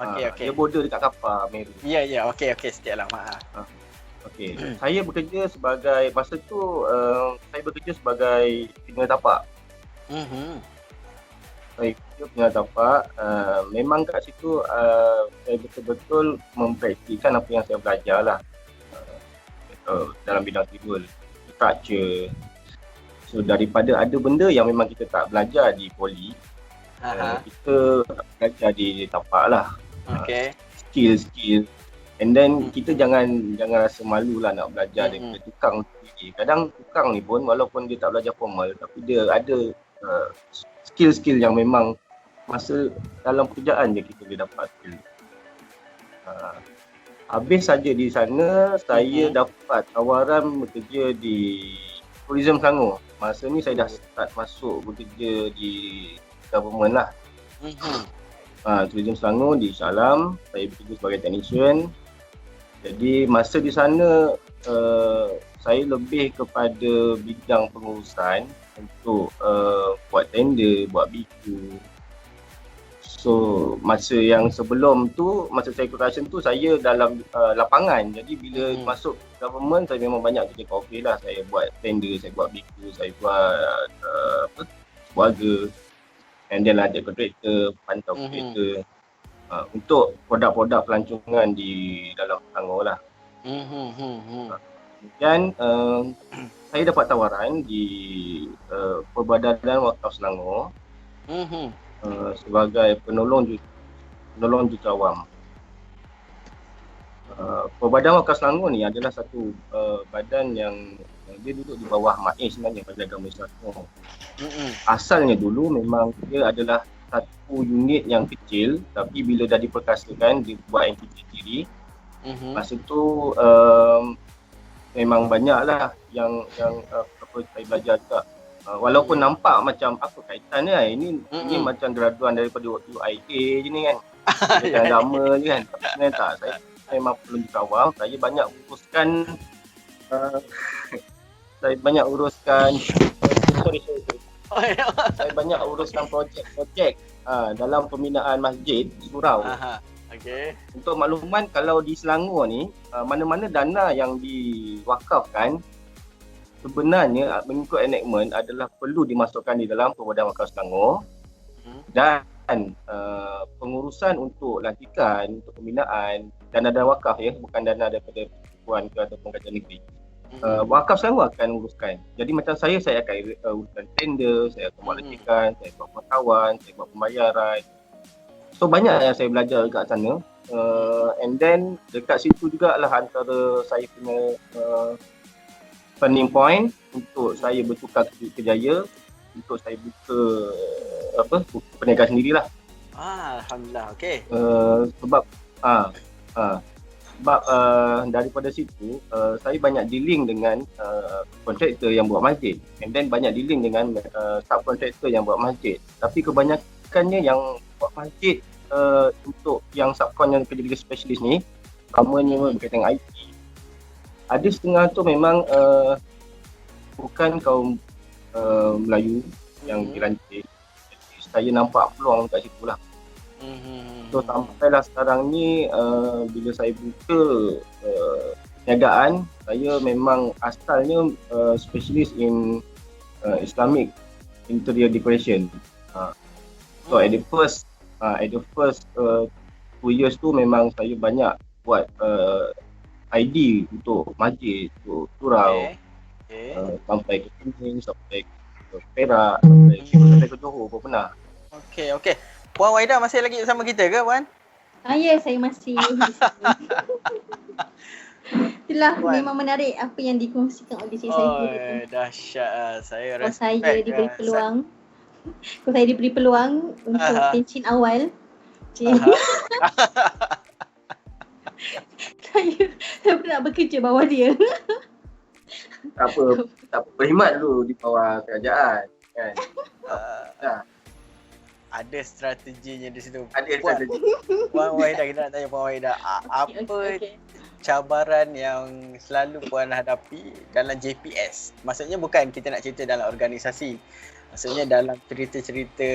A: Okey.
C: Dia border dekat Kapar, Meru.
A: Ya, okey, Setia Alam.
C: Okey. Saya bekerja sebagai, masa tu saya bekerja sebagai penyewa tapak. Saya bekerja penyewa tapak. Memang kat situ saya betul-betul mempraktikkan apa yang saya belajar lah dalam bidang civil, structure. So daripada ada benda yang memang kita tak belajar di poli, kita belajar di tapak lah.
A: Okay.
C: Skill. And then kita jangan rasa malu lah nak belajar daripada tukang sendiri. Kadang tukang ni pun walaupun dia tak belajar formal, tapi dia ada skill-skill yang memang masa dalam pekerjaan je kita boleh dapat skill. Habis saja di sana, saya dapat tawaran bekerja di Tourism Selangor. Masa ni saya dah start masuk bekerja di government lah. Tourism Selangor di Shah Alam, saya bekerja sebagai technician. Jadi masa di sana saya lebih kepada bidang pengurusan untuk buat tender, buat BQ. So masa yang sebelum tu, masa saya construction tu saya dalam lapangan. Jadi bila masuk government saya memang banyak kerja kat office lah. Saya buat tender, saya buat BQ, saya buat warga. And then ada kontraktor, pantau kontraktor untuk produk-produk pelancongan di dalam Selangor lah. Kemudian saya dapat tawaran di Perbadanan Wakaf Selangor sebagai penolong jutawan. Badan Wakaf Selangor ni adalah satu badan yang dia duduk di bawah MAIS sebenarnya, Majlis Agama Islam Selangor. Asalnya dulu memang dia adalah satu unit yang kecil, tapi bila dah diperkasakan, dia buat entiti sendiri. Masa tu memang banyaklah yang apa saya belajar juga. Walaupun nampak macam apa kaitan ni, ini macam graduan daripada UIA je ni kan. Macam agama je kan. Tapi sebenarnya tak, saya memang perlu dikawal. Saya banyak uruskan saya banyak uruskan saya banyak uruskan projek-projek dalam pembinaan masjid di surau.
A: Okay.
C: Untuk makluman, kalau di Selangor ni mana-mana dana yang diwakafkan sebenarnya mengikut enactment adalah perlu dimasukkan di dalam Badan Wakaf Selangor. Dan pengurusan untuk lantikan, untuk pembinaan dana wakaf ya, bukan dana daripada persekutuan ke ataupun kerajaan negeri. Wakaf Selangor akan uruskan. Jadi macam saya akan uruskan tender, saya akan buat lantikan, saya buat pengetahuan, saya buat pembayaran. So banyak yang saya belajar dekat sana. And then dekat situ jugalah antara saya punya turning point untuk saya bertukar kerjaya, untuk saya buka perniagaan sendirilah.
A: Alhamdulillah. Okey.
C: Sebab daripada situ saya banyak dealing dengan kontraktor yang buat masjid, and then banyak dealing dengan subkontraktor yang buat masjid. Tapi kebanyakannya yang buat masjid untuk yang subkon yang kerja specialist ni, utamanya berkaitan dengan IT, ada setengah tu memang bukan kaum Melayu yang dilantik. Jadi saya nampak peluang kat situ lah. So sampailah sekarang ni bila saya buka perniagaan, saya memang asalnya specialist in Islamic interior decoration. So at the first 2 years tu memang saya banyak buat ID untuk masjid, untuk surau. Sampai ke Kuning, sampai ke Perak, sampai ke Johor pun pernah.
A: Okey. Puan Wahida masih lagi bersama kita ke, Puan?
E: Ya, saya masih di sini. Itulah
A: Puan,
E: memang menarik apa yang dikongsikan oleh cik saya.
A: Dahsyat. Saya
E: Kalau
A: respect.
E: saya diberi peluang. Kalau saya diberi peluang untuk pencin awal. Saya pun nak bekerja bawah dia.
C: Tak apa, berkhidmat dulu di bawah kerajaan kan.
A: Ada strateginya di situ.
C: Ada strategi.
A: Puan Wahida, kita nak tanya Puan Wahida, apa cabaran yang selalu Puan hadapi dalam JPS? Maksudnya bukan kita nak cerita dalam organisasi. Maksudnya dalam cerita-cerita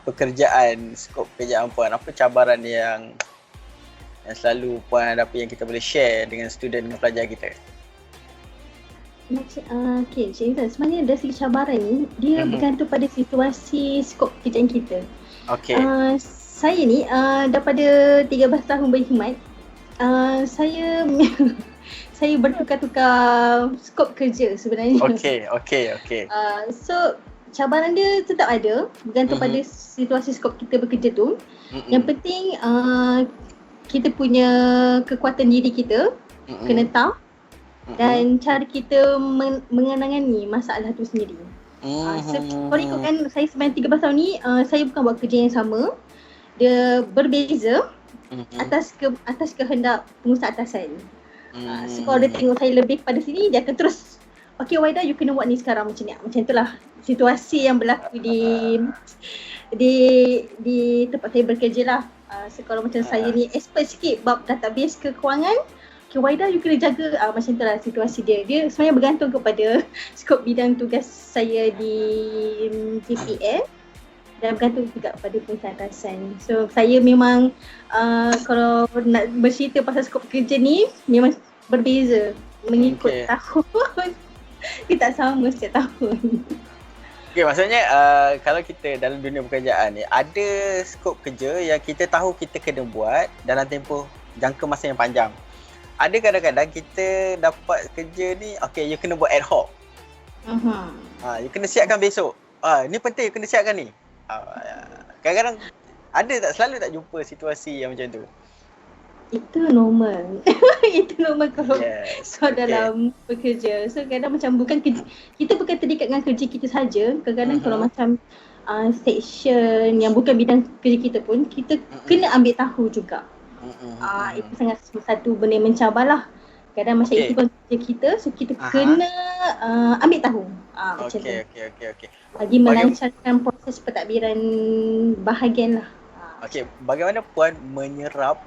A: pekerjaan, skop pekerjaan Puan, apa cabaran yang selalu Puan hadapi yang kita boleh share dengan student, dengan pelajar kita?
E: Okay, Cik Intan, sebenarnya dari segi cabaran ni, dia bergantung pada situasi skop pekerjaan kita.
A: Okay.
E: Saya ni daripada 13 tahun berkhidmat, saya saya bertukar-tukar skop kerja sebenarnya.
A: Okay.
E: So cabaran dia tetap ada, bergantung pada situasi skop kita bekerja tu. Yang penting kita punya kekuatan diri kita kena tahu dan cara kita mengenangani masalah tu sendiri. Kalau ikutkan saya sebenarnya 13 tahun ni, saya bukan buat kerja yang sama. Dia berbeza atas kehendak pengusaha atasan. So kalau dia tengok saya lebih pada sini, dia akan terus, okay Wahida, you kena buat ni sekarang macam ni. Macam itulah situasi yang berlaku di tempat saya bekerja lah. So kalau macam saya ni expert sikit bab database kewangan, okay Wahida, you kena jaga, macam itulah situasi dia. Dia sebenarnya bergantung kepada skop bidang tugas saya di JPS dan bergantung juga pada pengusaha atasan. So saya memang kalau nak bercerita pasal skop kerja ni memang berbeza mengikut tahun. Kita tak sama setiap tahun.
A: Okay, maksudnya kalau kita dalam dunia pekerjaan ni, ada skop kerja yang kita tahu kita kena buat dalam tempoh jangka masa yang panjang. Ada kadang-kadang kita dapat kerja ni, okay, you kena buat ad hoc. You kena siapkan besok. Ni penting, you kena siapkan ni. Kadang-kadang ada tak, selalu tak jumpa situasi yang macam tu?
E: Itu normal. Itu normal kalau
A: Yes.
E: kau dalam bekerja. So kadang macam bukan kerja, kita bukan terikat dengan kerja kita saja. Kadang-kadang kalau macam section yang bukan bidang kerja kita pun, kita kena ambil tahu juga. Itu sangat satu benda yang mencabar lah. Kadang macam itu kan kerja kita, so kita kena ambil tahu. Macam tu.
A: Okey.
E: Bagi melancarkan proses pentadbiran bahagian lah.
A: Okey, bagaimana Puan menyerap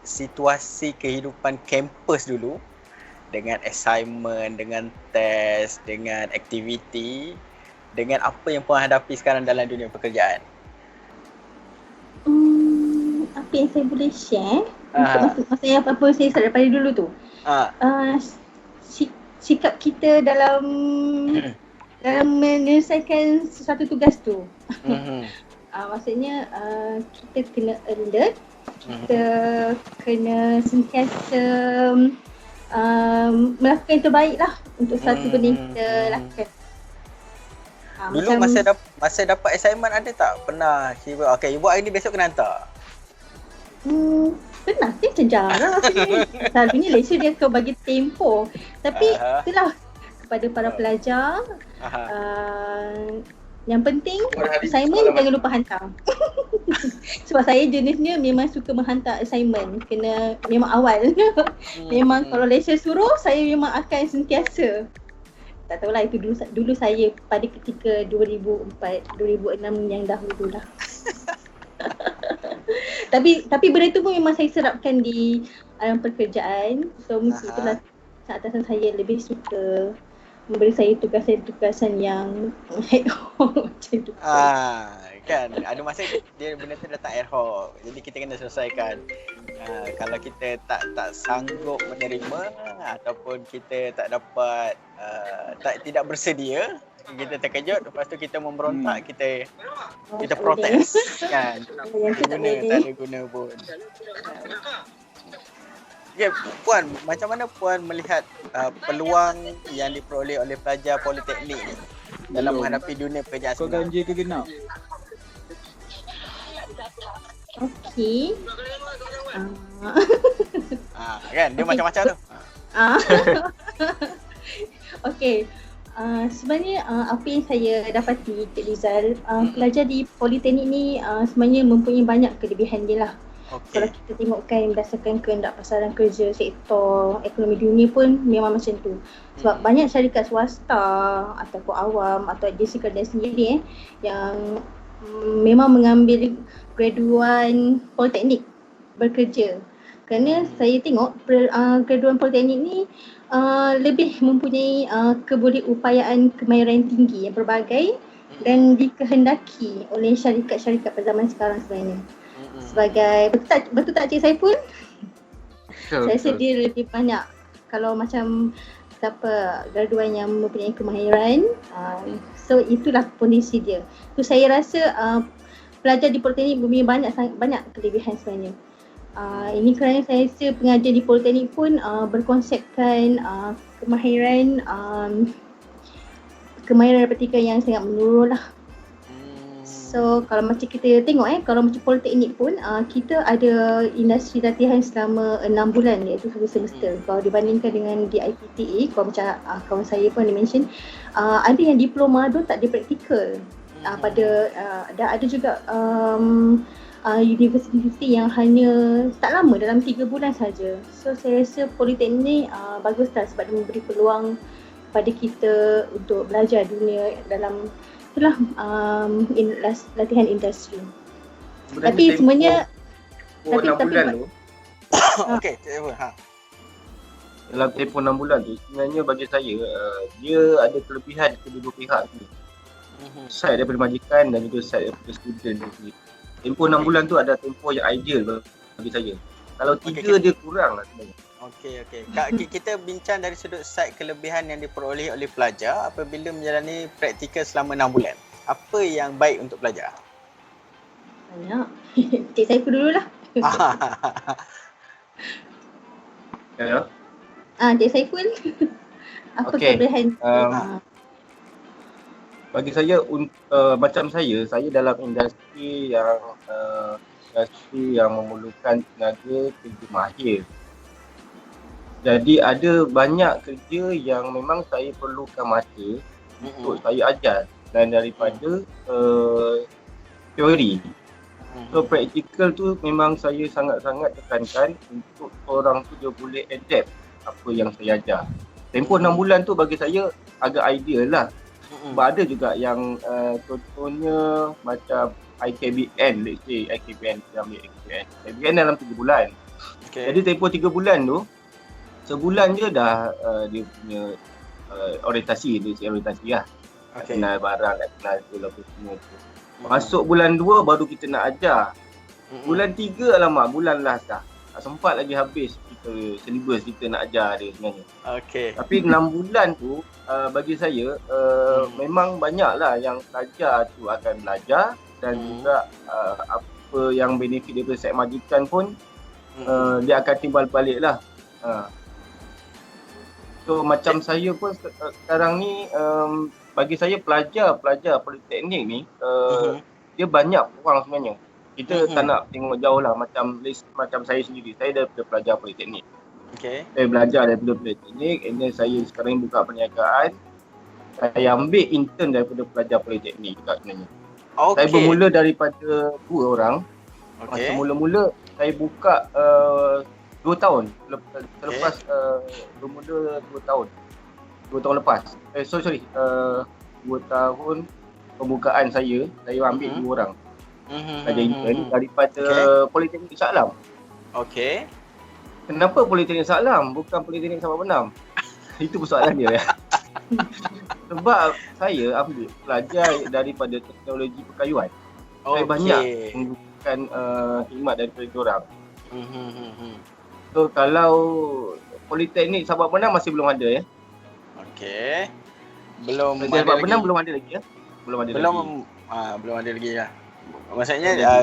A: situasi kehidupan kampus dulu dengan assignment, dengan test, dengan aktiviti, dengan apa yang Puan hadapi sekarang dalam dunia pekerjaan?
E: Apa yang saya boleh share maksudnya apa saya start daripada dulu tu. Sikap kita dalam menyelesaikan sesuatu tugas tu. Maksudnya kita kena alert, kita kena sentiasa melakukan yang terbaik lah untuk satu benda yang kita lakukan.
A: Dulu masa dapat assignment ada tak? Pernah ciba, okay, ibu hari ni besok kena hantar?
E: Pernah sih, macam jarang. Selalunya lecture dia kau bagi tempoh. Tapi itulah kepada para pelajar, yang penting assignment jangan lupa hantar. Sebab saya jenisnya memang suka menghantar assignment, kena memang awal. Memang kalau lecture suruh, saya memang akan sentiasa. Tak tahulah, itu dulu saya pada ketika 2004, 2006 yang dahulu lah. Tapi benda tu pun memang saya serapkan di alam pekerjaan. So mungkin itulah atasan saya lebih suka memberi saya tugasan-tugasan yang ad hoc macam tu.
A: Kan ada masa dia benda tu datang ad hoc. Jadi kita kena selesaikan. Kalau kita tak sanggup menerima ataupun kita tak dapat tidak bersedia, kita terkejut, lepas tu kita memberontak, kita protes kan. Tak ada guna pun. Okay, Puan, macam mana Puan melihat peluang yang diperoleh oleh pelajar politeknik ni dalam menghadapi dunia pekerjaan
D: sebenar? Kau ganja ke genap?
E: Okey.
A: Kan dia macam-macam tu. Okey.
E: Sebenarnya apa yang saya dapati Cik Rizal, pelajar di politeknik ni sebenarnya mempunyai banyak kelebihan dia lah. Kalau kita tengokkan berdasarkan kehendak pasaran kerja, sektor ekonomi dunia pun memang macam tu. Sebab banyak syarikat swasta ataupun awam atau agensi kerja sendiri yang memang mengambil graduan politeknik bekerja. Kerana saya tengok graduan politeknik ni lebih mempunyai kebolehupayaan kemahiran tinggi yang berbagai dan dikehendaki oleh syarikat-syarikat pada zaman sekarang sebenarnya. Sebagai betul tak Cik Saiful? Saya rasa dia lebih banyak kalau macam siapa graduan yang mempunyai kemahiran, so itulah kondisi dia. So saya rasa pelajar di politeknik mempunyai banyak kelebihan sebenarnya. Ini kerana saya rasa pengajar di politeknik pun berkonsepkan kemahiran daripada yang sangat menurun lah. So kalau macam kita tengok kalau macam politeknik pun kita ada industri latihan selama 6 bulan iaitu satu semester. Kalau dibandingkan dengan di IPTA, kalau macam kawan saya pun ada mention, ada yang diploma tu tak ada praktikal. Ada juga universiti yang hanya tak lama, dalam 3 bulan saja. So saya rasa politeknik baguslah sebab dia memberi peluang pada kita untuk belajar dunia dalam itulah latihan industri. Tapi semuanya
C: tapi 6 bulan tu.
A: Okey,
C: Dalam tempoh 6 bulan tu sebenarnya bagi saya dia ada kelebihan kedua pihak tu. Side daripada majikan dan juga side daripada student tu. Tempoh 6 bulan tu ada tempoh yang ideal bagi saya. Kalau 3 dia kurang lah sebenarnya.
A: Okey. Kita bincang dari sudut side kelebihan yang diperoleh oleh pelajar apabila menjalani praktikal selama 6 bulan. Apa yang baik untuk pelajar?
E: Banyak. Cik Saiful dululah.
C: Ya.
E: Cik Saiful. Apa kelebihan?
C: Bagi saya macam saya dalam industri yang industri yang memerlukan tenaga kerja mahir. Jadi ada banyak kerja yang memang saya perlukan masa untuk saya ajar dan daripada teori. So practical tu memang saya sangat-sangat tekankan untuk orang tu dia boleh adapt apa yang saya ajar. Tempoh 6 bulan tu bagi saya agak ideal lah. Sebab ada juga yang contohnya macam IKBN, let's say IKBN, kita ambil IKBN dalam 3 bulan.
A: Okay.
C: Jadi tempoh 3 bulan tu, sebulan je dah dia punya orientasi, dia orientasi lah.
A: Okay.
C: Nak kenal barang, nak kenal tu lah semua tu. Masuk bulan 2 baru kita nak ajar. Bulan 3 alamak, bulan last dah. Tak sempat lagi habis kita syllabus kita nak ajar dia sebenarnya.
A: Okay.
C: Tapi 6 bulan tu bagi saya memang banyaklah yang pelajar tu akan belajar dan juga apa yang benefit daripada set majikan pun dia akan timbal balik lah. So macam saya pun sekarang ni bagi saya pelajar politeknik ni dia banyak orang sebenarnya. Kita tak nak tengok jauh lah macam saya sendiri. Saya daripada pelajar politeknik.
A: Okay.
C: Saya belajar daripada politeknik, and then saya sekarang buka perniagaan. Saya ambil intern daripada pelajar politeknik juga sebenarnya.
A: Okay.
C: Saya bermula daripada 2 orang.
A: Okay.
C: Masa mula-mula saya buka 2 tahun selepas bermula 2 tahun. 2 tahun lepas. 2 tahun pembukaan saya ambil 2 orang. Saja intern daripada Politeknik Shah Alam.
A: Okay.
C: Kenapa Politeknik Shah Alam bukan Politeknik Sabah Benam? Itu persoalan dia. Sebab saya ambil pelajar daripada teknologi perkayuan. Saya banyak menggunakan khidmat daripada diorang. So kalau Politeknik Sabah Benam masih belum ada ya.
A: Okay. Belum ada
C: Sabah
A: lagi.
C: Benam belum ada lagi ya. Belum ada lagi
A: lah. Maksudnya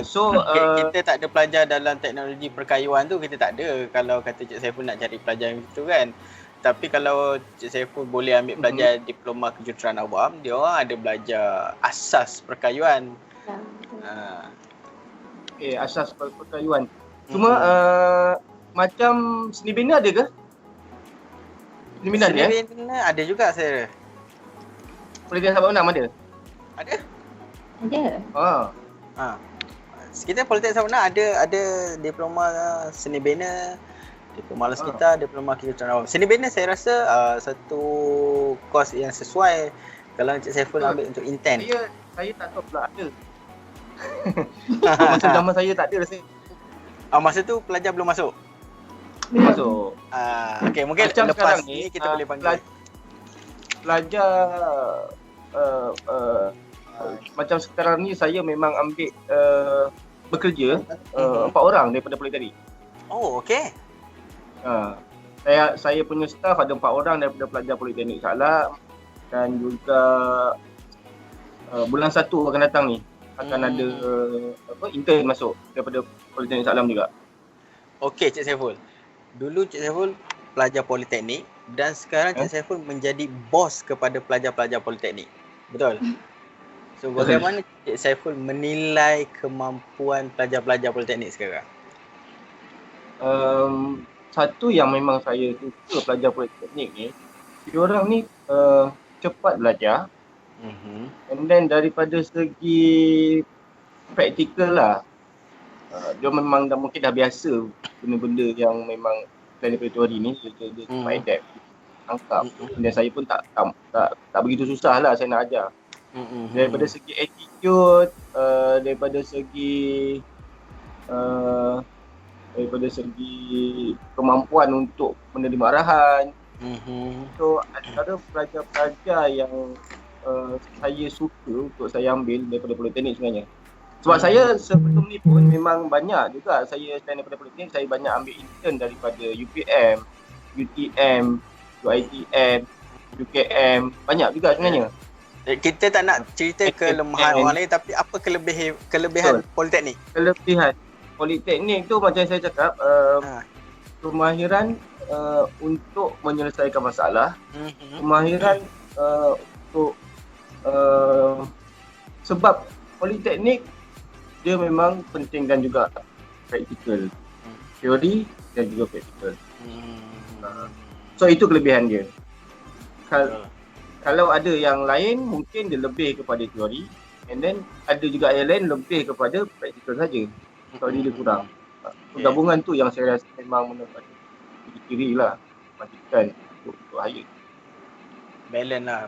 A: kita tak ada pelajar dalam teknologi perkayuan tu, kita tak ada. Kalau kata Cik Saiful nak cari pelajar yang itu kan. Tapi kalau Cik Saiful boleh ambil pelajar diploma kejuruteraan awam, dia orang ada belajar asas perkayuan.
C: Asas perkayuan. Cuma macam seni bina ada ke? Seni bina ada?
A: Seni bina ada juga saya.
C: Politeknik Sabah Benam ada?
A: Ada. Kita Politeknik Sabah Benam ada diploma seni bina, diploma Laskita, diploma kejuruteraan awam. Seni bina saya rasa satu kos yang sesuai kalau Cik Saiful ambil untuk intern.
C: Saya tak tahu pula ada. Masa zaman saya tak ada rasa.
A: Masa tu pelajar belum masuk.
C: Masuk.
A: Okey, mungkin
C: macam
A: lepas
C: ni
A: kita boleh panggil
C: pelajar macam sekarang ni saya memang ambil bekerja 4 orang daripada politeknik.
A: Oh, okey.
C: Saya punya staff ada 4 orang daripada pelajar Politeknik Shah Alam dan juga bulan 1 akan datang ni akan ada intern masuk daripada Politeknik Shah Alam juga.
A: Okey Cik Saiful. Dulu Cik Saiful pelajar politeknik dan sekarang Cik Saiful menjadi bos kepada pelajar-pelajar politeknik. Betul? So bagaimana Cik Saiful menilai kemampuan pelajar-pelajar politeknik sekarang?
C: Satu yang memang saya suka pelajar politeknik ni, diorang ni cepat belajar. And then daripada segi praktikal lah, dia memang mungkin dah biasa benda-benda yang memang daripada teori ni dia cepat adapt, tangkap. Dan saya pun tak begitu susah lah saya nak ajar. Daripada segi attitude, daripada segi kemampuan untuk menerima arahan. So antara pelajar-pelajar yang saya suka untuk saya ambil daripada politeknik sebenarnya. Sebab saya sebelum ni pun memang banyak juga saya selain daripada politeknik, saya banyak ambil intern daripada UPM, UTM, UITM, UKM, banyak juga sebenarnya.
A: Kita tak nak cerita kelemahan orang lain, tapi apa kelebihan politeknik?
C: Kelebihan politeknik tu macam saya cakap, kemahiran untuk menyelesaikan masalah, kemahiran untuk sebab politeknik dia memang penting dan juga praktikal. Teori dan juga praktikal. So itu kelebihan dia. Kalau ada yang lain mungkin dia lebih kepada teori, and then ada juga yang lain lebih kepada praktikal saja. Teori dia kurang. Gabungan tu yang saya rasa memang menempati kiri lah, matikan untuk hire.
A: Balance lah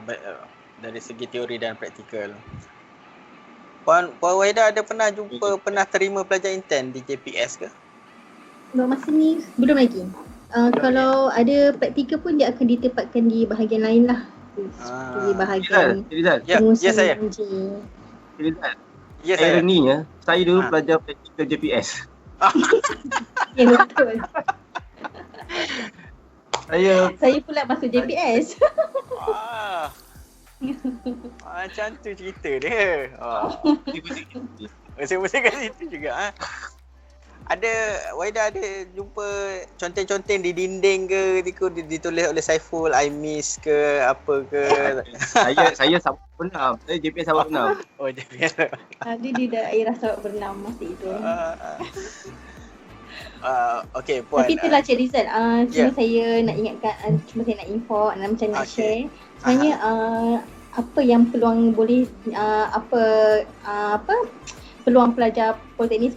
A: dari segi teori dan praktikal. Puan Wahida ada pernah pernah terima pelajar intern di JPS ke?
E: Untuk masa ni belum lagi. Kalau ada praktikal pun dia akan ditempatkan di bahagian lain lah. Di bahagian
A: ya saya. Ya saya.
C: Ironinya, saya dulu pelajar praktikal JPS.
E: Ya betul.
C: Saya
E: pula masuk JPS.
A: Macam tu cerita dia. Saya mesti kat situ juga. Wahida ada jumpa conteng-conteng di dinding ke ditulis oleh Saiful I miss ke apa ke?
C: Saya Sabak Bernam. Saya JPS Sabak Bernam.
A: Oh JPS.
E: Ada di daerah Sabak Bernam masa itu.
A: Okey Puan.
E: Tapi itulah Cik Rizal. Cuma saya nak ingatkan, cuma saya nak info, macam nak share. Sebenarnya apa yang peluang boleh peluang pelajar politeknik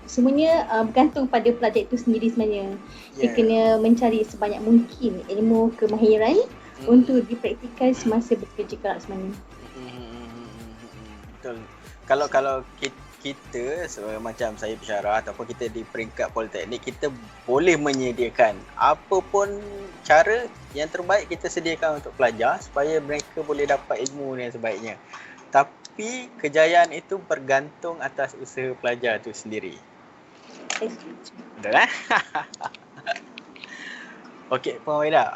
E: semuanya bergantung pada pelajar itu sendiri sebenarnya. Dia kena mencari sebanyak mungkin ilmu kemahiran untuk dipraktikkan semasa bekerja kelak sebenarnya.
A: Betul. Kalau kita macam saya bersyarah ataupun kita di peringkat politeknik, kita boleh menyediakan apa pun cara yang terbaik kita sediakan untuk pelajar supaya mereka boleh dapat ilmu yang sebaiknya. Tapi kejayaan itu bergantung atas usaha pelajar itu sendiri. Betul lah. Okey, Puan Wahida,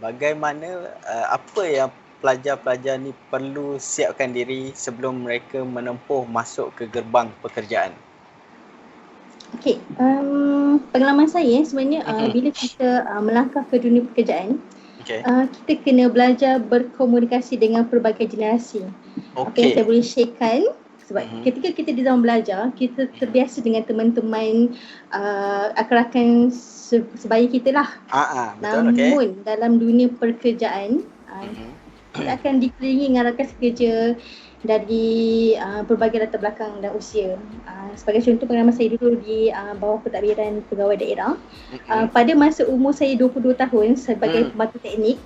A: bagaimana apa yang pelajar-pelajar ni perlu siapkan diri sebelum mereka menempuh masuk ke gerbang pekerjaan?
E: Okey, pengalaman saya sebenarnya bila kita melangkah ke dunia pekerjaan, kita kena belajar berkomunikasi dengan pelbagai generasi. Apa yang saya boleh sharekan, sebab ketika kita di zaman belajar, kita terbiasa dengan teman-teman rakan-rakan sebaya kita lah.
A: Betul.
E: Namun dalam dunia pekerjaan, kita akan dikelilingi dengan rakan sekerja dari berbagai latar belakang dan usia. Sebagai contoh, pengalaman saya dulu di bawah pentadbiran pegawai daerah. Pada masa umur saya 22 tahun sebagai pembantu teknik,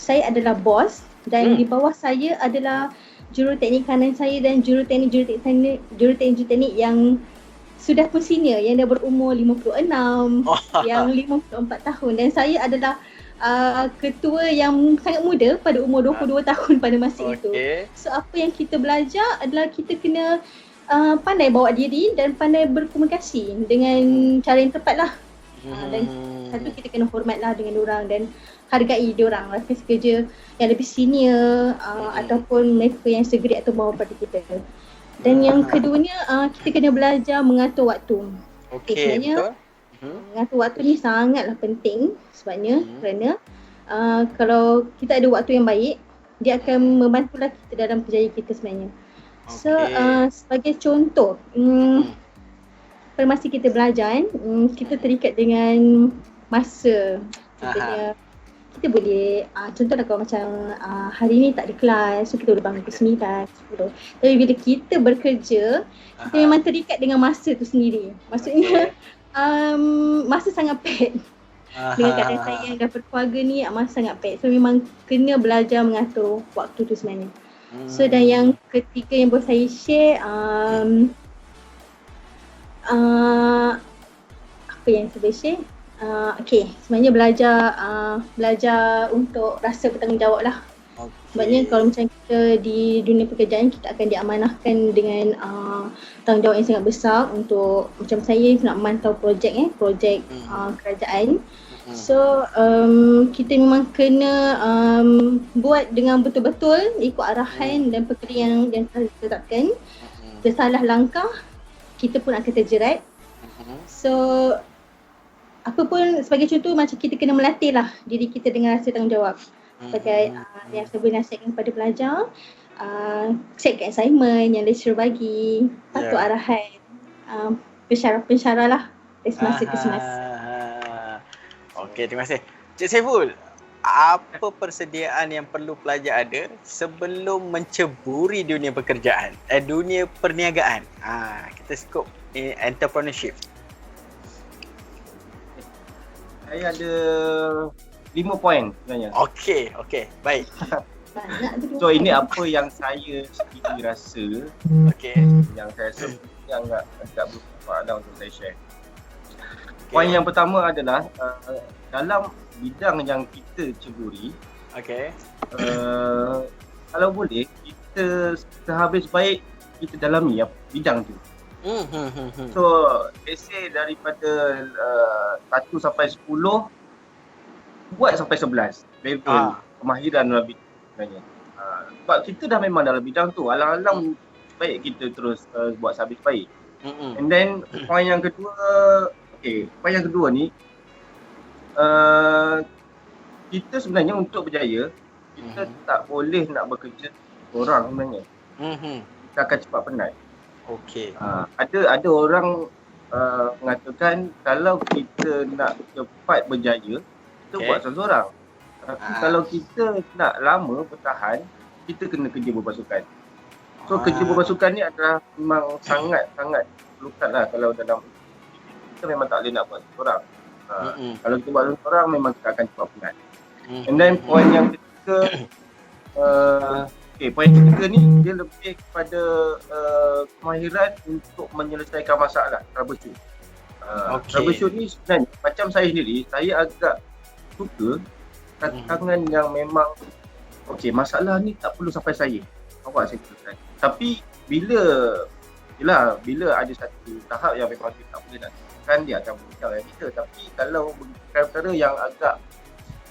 E: saya adalah bos dan di bawah saya adalah juruteknik kanan saya dan juruteknik yang sudah pun senior, yang dah berumur 56, yang 54 tahun, dan saya adalah ketua yang sangat muda pada umur 22 tahun pada masa itu. So apa yang kita belajar adalah kita kena pandai bawa diri dan pandai berkomunikasi dengan cara yang tepat lah. Dan satu, kita kena hormatlah dengan diorang dan hargai diorang, rakan sekerja yang lebih senior ataupun mereka yang segerik atau bawah pada kita. Dan yang keduanya, kita kena belajar mengatur waktu. Sebenarnya mengatur waktu ni sangatlah penting sebabnya kerana kalau kita ada waktu yang baik, dia akan membantulah kita dalam kerjaya kita sebenarnya. So sebagai contoh, pada masa kita belajar kita terikat dengan masa. Contohnya kita boleh contohlah kalau macam hari ni tak ada kelas, so kita boleh bangun pukul 9, 10. Tapi bila kita bekerja, kita memang terikat dengan masa tu sendiri. Maksudnya masa sangat pack. Dengan keadaan saya yang dah berkeluarga ni, masa sangat pack. So memang kena belajar mengatur waktu tu sebenarnya. So dan yang ketiga yang boleh saya share, apa yang saya boleh share? Sebenarnya belajar untuk rasa bertanggungjawab lah. Sebabnya kalau macam kita di dunia pekerjaan, kita akan diamanahkan dengan tanggungjawab yang sangat besar untuk, macam saya nak memantau projek kerajaan. So kita memang kena buat dengan betul-betul ikut arahan dan perkara yang telah ditetapkan. Tersalah langkah, kita pun akan terjerat. So apa pun, sebagai contoh, macam kita kena melatih lah diri kita dengan rasa tanggungjawab. Sebagai yang saya boleh nasihatkan kepada pelajar, check assignment yang lecturer bagi, patuh arahan pensyarah-pensyarah lah dari semasa ke semasa.
A: Okey, terima kasih. Cik Saiful, apa persediaan yang perlu pelajar ada sebelum menceburi dunia pekerjaan, dunia perniagaan? Kita skop entrepreneurship.
C: Saya ada 5 poin sebenarnya.
A: Okey, baik.
C: So ini apa yang saya sendiri rasa, yang saya rasa yang agak bermanfaat lah untuk saya share. Poin yang pertama adalah dalam bidang yang kita ceburi, kalau boleh kita sehabis baik kita dalami bidang tu. So let's say daripada 1 sampai 10 buat sampai 11 level kemahiran dalam bidang sebenarnya. Sebab kita dah memang dalam bidang tu, alang-alang baik kita terus buat sehabis baik. And then poin yang kedua, poin yang kedua ni, kita sebenarnya untuk berjaya, kita tak boleh nak bekerja orang sebenarnya. Kita akan cepat penat. Ada orang mengatakan kalau kita nak cepat berjaya, kita buat seorang-seorang. Tapi kalau kita nak lama bertahan, kita kena kerja berpasukan. So kerja berpasukan ni adalah memang sangat-sangat perlukan lah kalau dalam kita memang tak boleh nak buat seorang. Kalau kita buat seorang memang kita akan cepat penat. And then poin yang ketiga, poin ketiga ni dia lebih kepada kemahiran untuk menyelesaikan masalah, troubleshoot. Troubleshoot ni sebenarnya macam saya sendiri, saya agak suka tantangan yang memang masalah ni tak perlu sampai saya, awak saya selesai. Tapi bila ada satu tahap yang memang kita tak boleh nak kan, dia akan berbincang dengan kita. Tapi kalau perkara yang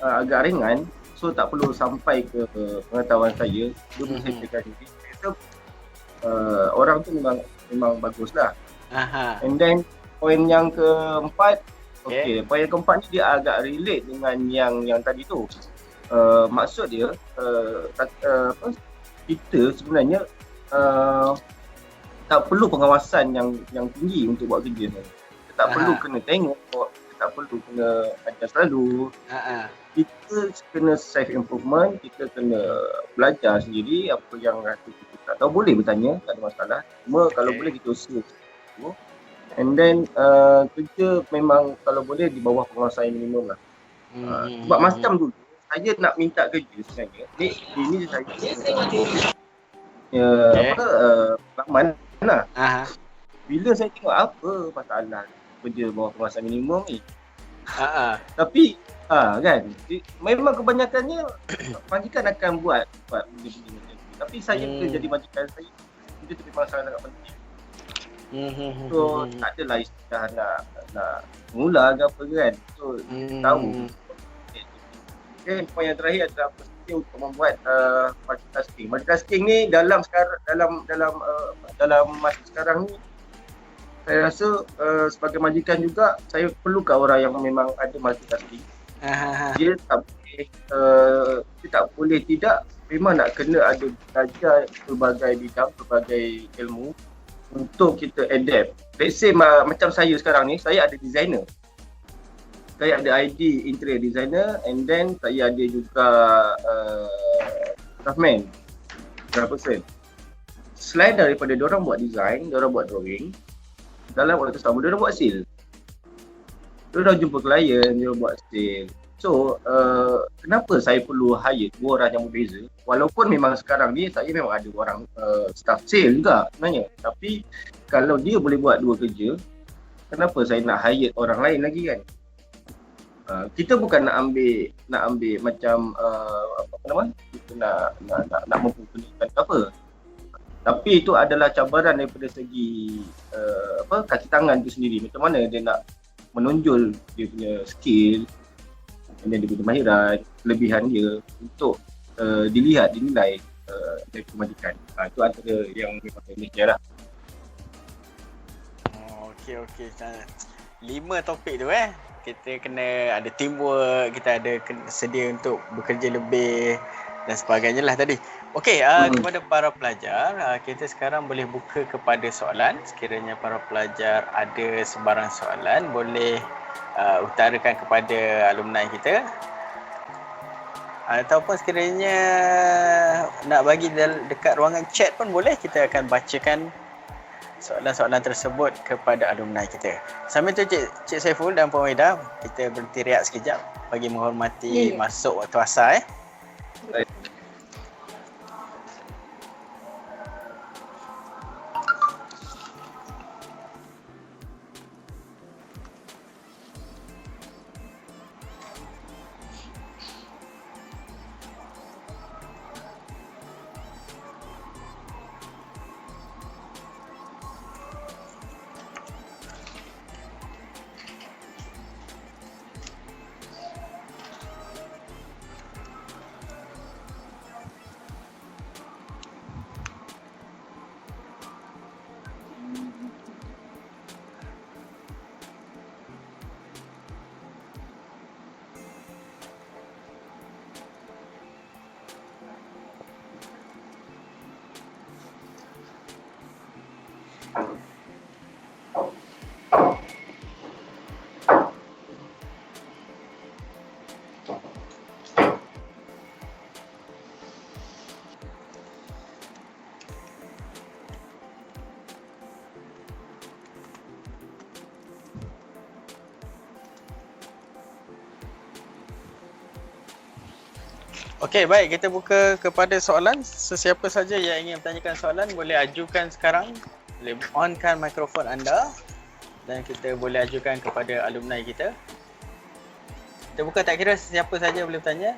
C: agak ringan, so tak perlu sampai ke pengetahuan saya, dia boleh selesaikan diri. So orang tu memang baguslah. And then poin yang keempat, poin yang keempat ni dia agak relate dengan yang tadi tu. Maksud dia kita sebenarnya tak perlu pengawasan yang tinggi untuk buat kerja ni. Kita tak perlu kena tengok, kita tak perlu kena ajar selalu. Kita kena self improvement, kita kena belajar sendiri apa yang rasa kita tak tahu, boleh bertanya, tak ada masalah. Cuma kalau boleh kita usaha. And then kerja memang kalau boleh di bawah penguasaan minimum lah. Sebab macam dulu saya nak minta kerja sebenarnya, ini saya pengalaman lah. Bila saya tengok apa masalah kerja bawah penguasaan minimum ni, tapi kan memang kebanyakannya majikan akan buat benda-benda macam ni. Tapi saya bila jadi majikan saya, benda tu memang sangat penting. So tak adalah istilah nak mula ke apa kan. So tahu. Poin yang terakhir adalah penting untuk membuat multitasking. Multitasking ni dalam masa sekarang ni, saya rasa sebagai majikan juga saya perlukan orang yang memang ada multitasking. Dia tak boleh tidak, memang nak kena ada belajar berbagai bidang, berbagai ilmu untuk kita adapt. Let's say macam saya sekarang ni, saya ada designer. Saya ada ID interior designer, and then saya ada juga craftsman, person. Selain daripada diorang buat design, diorang buat drawing, dalam waktu sama diorang buat sale. Diorang jumpa klien, diorang buat sale. So, kenapa saya perlu hire dua orang yang berbeza? Walaupun memang sekarang ni saya memang ada orang staff sale juga sebenarnya. Tapi kalau dia boleh buat dua kerja, kenapa saya nak hire orang lain lagi kan? Kita bukan nak ambil macam kita nak mempergunakan apa. Tapi itu adalah cabaran daripada segi kaki tangan tu sendiri. Macam mana dia nak menonjol dia punya skill, dan dia punya kemahiran, kelebihan dia untuk dilihat, dinilai dari pemajikan. Itu antara yang memang saya share lah.
A: Okey. 5 topik tu kita kena ada teamwork, kita ada sedia untuk bekerja lebih dan sebagainya lah tadi. Okey, kepada para pelajar, kita sekarang boleh buka kepada soalan. Sekiranya para pelajar ada sebarang soalan, boleh utarakan kepada alumni kita. Ataupun sekiranya nak bagi dekat ruangan chat pun boleh, kita akan bacakan soalan-soalan tersebut kepada alumni kita. Sambil tu Cik Saiful dan Puan Wahida, kita berhenti rehat sekejap bagi menghormati masuk waktu asar. Okey, baik, kita buka kepada soalan. Sesiapa saja yang ingin bertanyakan soalan boleh ajukan sekarang. Boleh onkan mikrofon anda dan kita boleh ajukan kepada alumni kita. Kita buka, tak kira sesiapa saja boleh bertanya.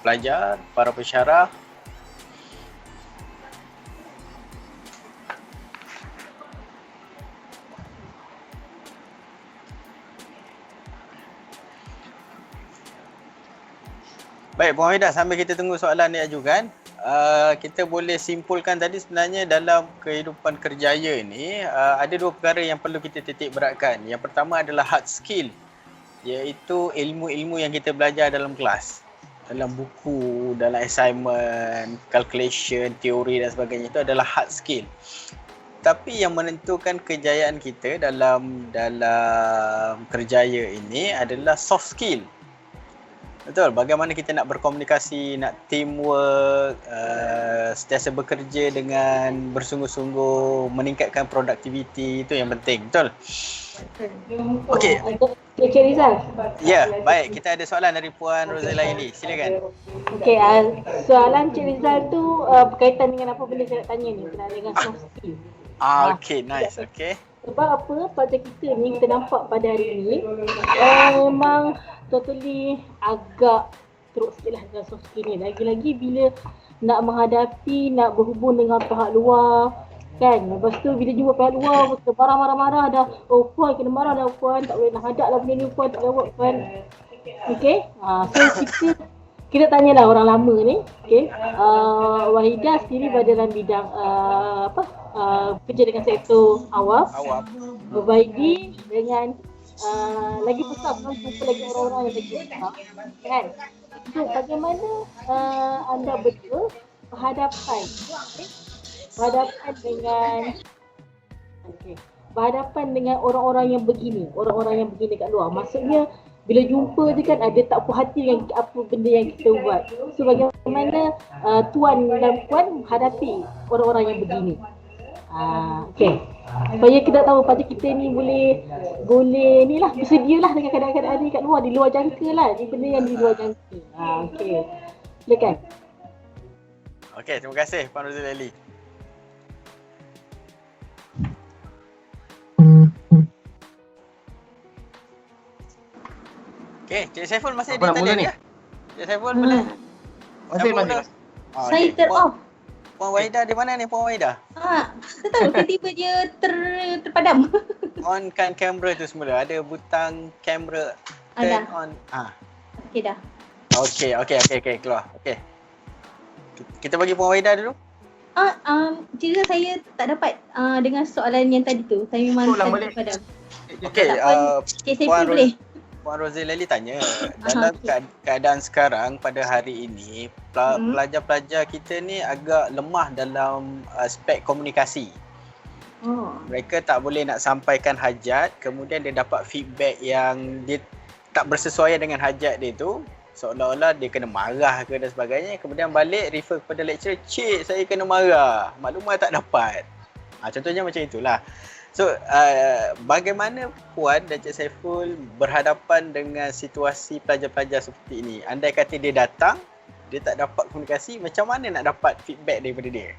A: Pelajar, para pensyarah. Baik, Puan Wahida, sambil kita tunggu soalan diajukan, kita boleh simpulkan tadi sebenarnya dalam kehidupan kerjaya ni ada dua perkara yang perlu kita titik beratkan. Yang pertama adalah hard skill, iaitu ilmu-ilmu yang kita belajar dalam kelas, dalam buku, dalam assignment, calculation, teori dan sebagainya. Itu adalah hard skill. Tapi yang menentukan kejayaan kita dalam kerjaya ini adalah soft skill. Betul, bagaimana kita nak berkomunikasi, nak teamwork, sentiasa bekerja dengan bersungguh-sungguh, meningkatkan produktiviti, itu yang penting, betul? Okey.
D: Cik Rizal.
A: Ya, baik, kita ada soalan dari Puan Rozaila Eli, silakan.
D: Okey, soalan Cik Rizal tu berkaitan dengan apa benda saya nak tanya ni, berkaitan dengan soft skill.
A: Okey, nice, okey.
D: Sebab apa, pada kita ni, kita nampak pada hari ni memang totally agak teruk sikit lah dengan soft skill ni. Lagi-lagi bila nak menghadapi, nak berhubung dengan pihak luar kan. Lepas tu bila jumpa pihak luar, kita marah-marah dah. Oh Puan, kena marah dah Puan, tak boleh nak hadap lah benda ni Puan, tak boleh buat Puan. Okay, so kita tanyalah orang lama ni. Okay, Wahida sendiri berada dalam bidang kerja dengan sektor awam. Berbaidi dengan lagi besar, kan jumpa lagi orang-orang yang lagi besar kan. So bagaimana anda berdua berhadapan berhadapan dengan orang-orang yang begini kat luar. Maksudnya bila jumpa je kan ada tak puas hati dengan apa benda yang kita buat. So bagaimana tuan dan puan hadapi orang-orang yang begini. Okay, supaya kita tahu pada kita ni boleh ni lah, bersedialah dengan keadaan-keadaan ni kat luar, di luar jangka lah, di benda yang di luar jangka. Okay, silakan.
A: Okay, terima kasih Puan Rozaila Eli. Okay, Cik Saiful masih ada talian ya? Cik Saiful boleh?
C: Masih.
E: Saya off.
A: Puan Wahida di mana ni Puan Wahida?
E: Tak tahu, tiba-tiba dia terpadam.
A: On kan kamera tu semula. Ada butang kamera turn on.
E: Okey dah.
A: Okey, keluar. Okey. Kita bagi Puan Wahida dulu.
E: Cerita saya tak dapat dengan soalan yang tadi tu. Saya memang terpadam.
A: Okey,
E: Cik Saiful boleh?
A: Puan Roselali tanya, dalam keadaan sekarang pada hari ini, pelajar-pelajar kita ni agak lemah dalam aspek komunikasi. Mereka tak boleh nak sampaikan hajat, kemudian dia dapat feedback yang dia tak bersesuaian dengan hajat dia tu, seolah-olah dia kena marah ke dan sebagainya, kemudian balik refer kepada lecturer, "Cik, saya kena marah, maklumat tak dapat." Contohnya macam itulah. So, bagaimana Puan dan Cik Saiful berhadapan dengan situasi pelajar-pelajar seperti ini? Andai kata dia datang, dia tak dapat komunikasi, macam mana nak dapat feedback daripada dia?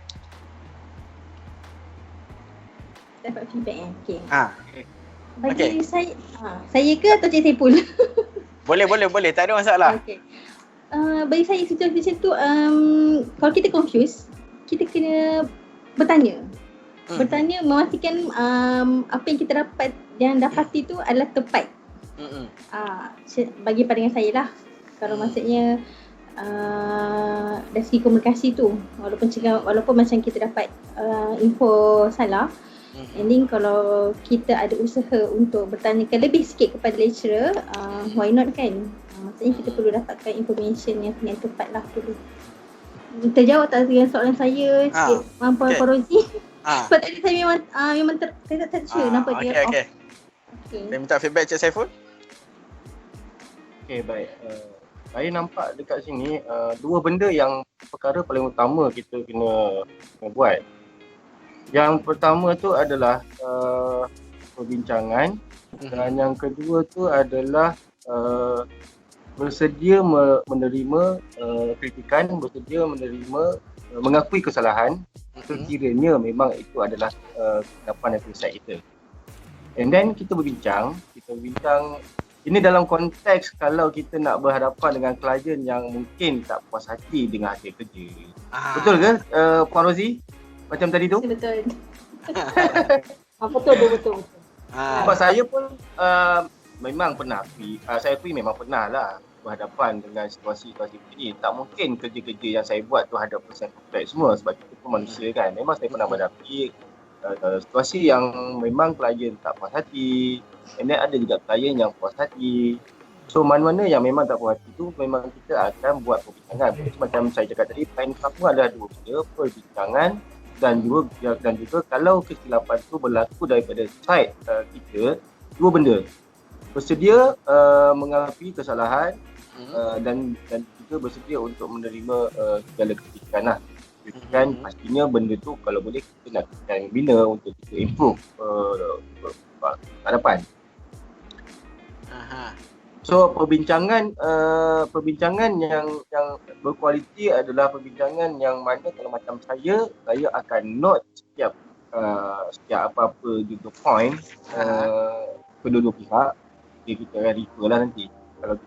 E: Dapat feedback okey.
A: Bagi
E: saya ke atau Cik Saiful?
A: Boleh, tak ada masalah.
E: Okey. Bagi saya situasi macam tu, kalau kita confused, kita kena bertanya. Bertanya, memastikan apa yang kita dapati tu adalah tepat. Bagi pandangan saya lah, kalau maksudnya dari segi komunikasi tu, walaupun macam kita dapat info salah, and then kalau kita ada usaha untuk bertanyakan lebih sikit kepada lecturer, why not kan? Maksudnya kita perlu dapatkan information yang tepat lah dulu. Terjawab tak dengan soalan saya, Cik Puan Rozi? Sebab tadi saya memang saya tak sure nampak dia.
A: Okey. Saya minta feedback Cik Saiful.
C: Okey, baik. Saya nampak dekat sini dua benda yang perkara paling utama kita kena buat. Yang pertama tu adalah perbincangan, dan yang kedua tu adalah bersedia menerima kritikan, bersedia menerima mengakui kesalahan sekiranya memang itu adalah kesilapan dan website kita. And then kita berbincang ini dalam konteks kalau kita nak berhadapan dengan klien yang mungkin tak puas hati dengan hasil kerja. Betul ke Puan Rozi? Macam tadi tu?
E: Betul.
D: Betul.
C: Sebab saya pun memang pernah saya akui memang pernah lah berhadapan dengan situasi-situasi begini. Tak mungkin kerja-kerja yang saya buat tu 100% perfect semua, sebab kita pun manusia kan. Memang saya pernah menghadapi situasi yang memang klien tak puas hati, and then ada juga klien yang puas hati. So mana-mana yang memang tak puas hati tu memang kita akan buat perbincangan. Macam saya cakap tadi, poin pertama adalah dua benda, perbincangan dan juga kalau kesilapan tu berlaku daripada side kita, dua benda. Bersedia mengakui kesalahan dan juga bersedia untuk menerima segala kritikan lah. Kritikan pastinya benda tu kalau boleh kita nak kritikan bina untuk kita improve hadapan. So perbincangan yang berkualiti adalah perbincangan yang mana kalau macam saya akan note setiap apa-apa juga point kedua-dua pihak. Kita akan refer lah nanti kalau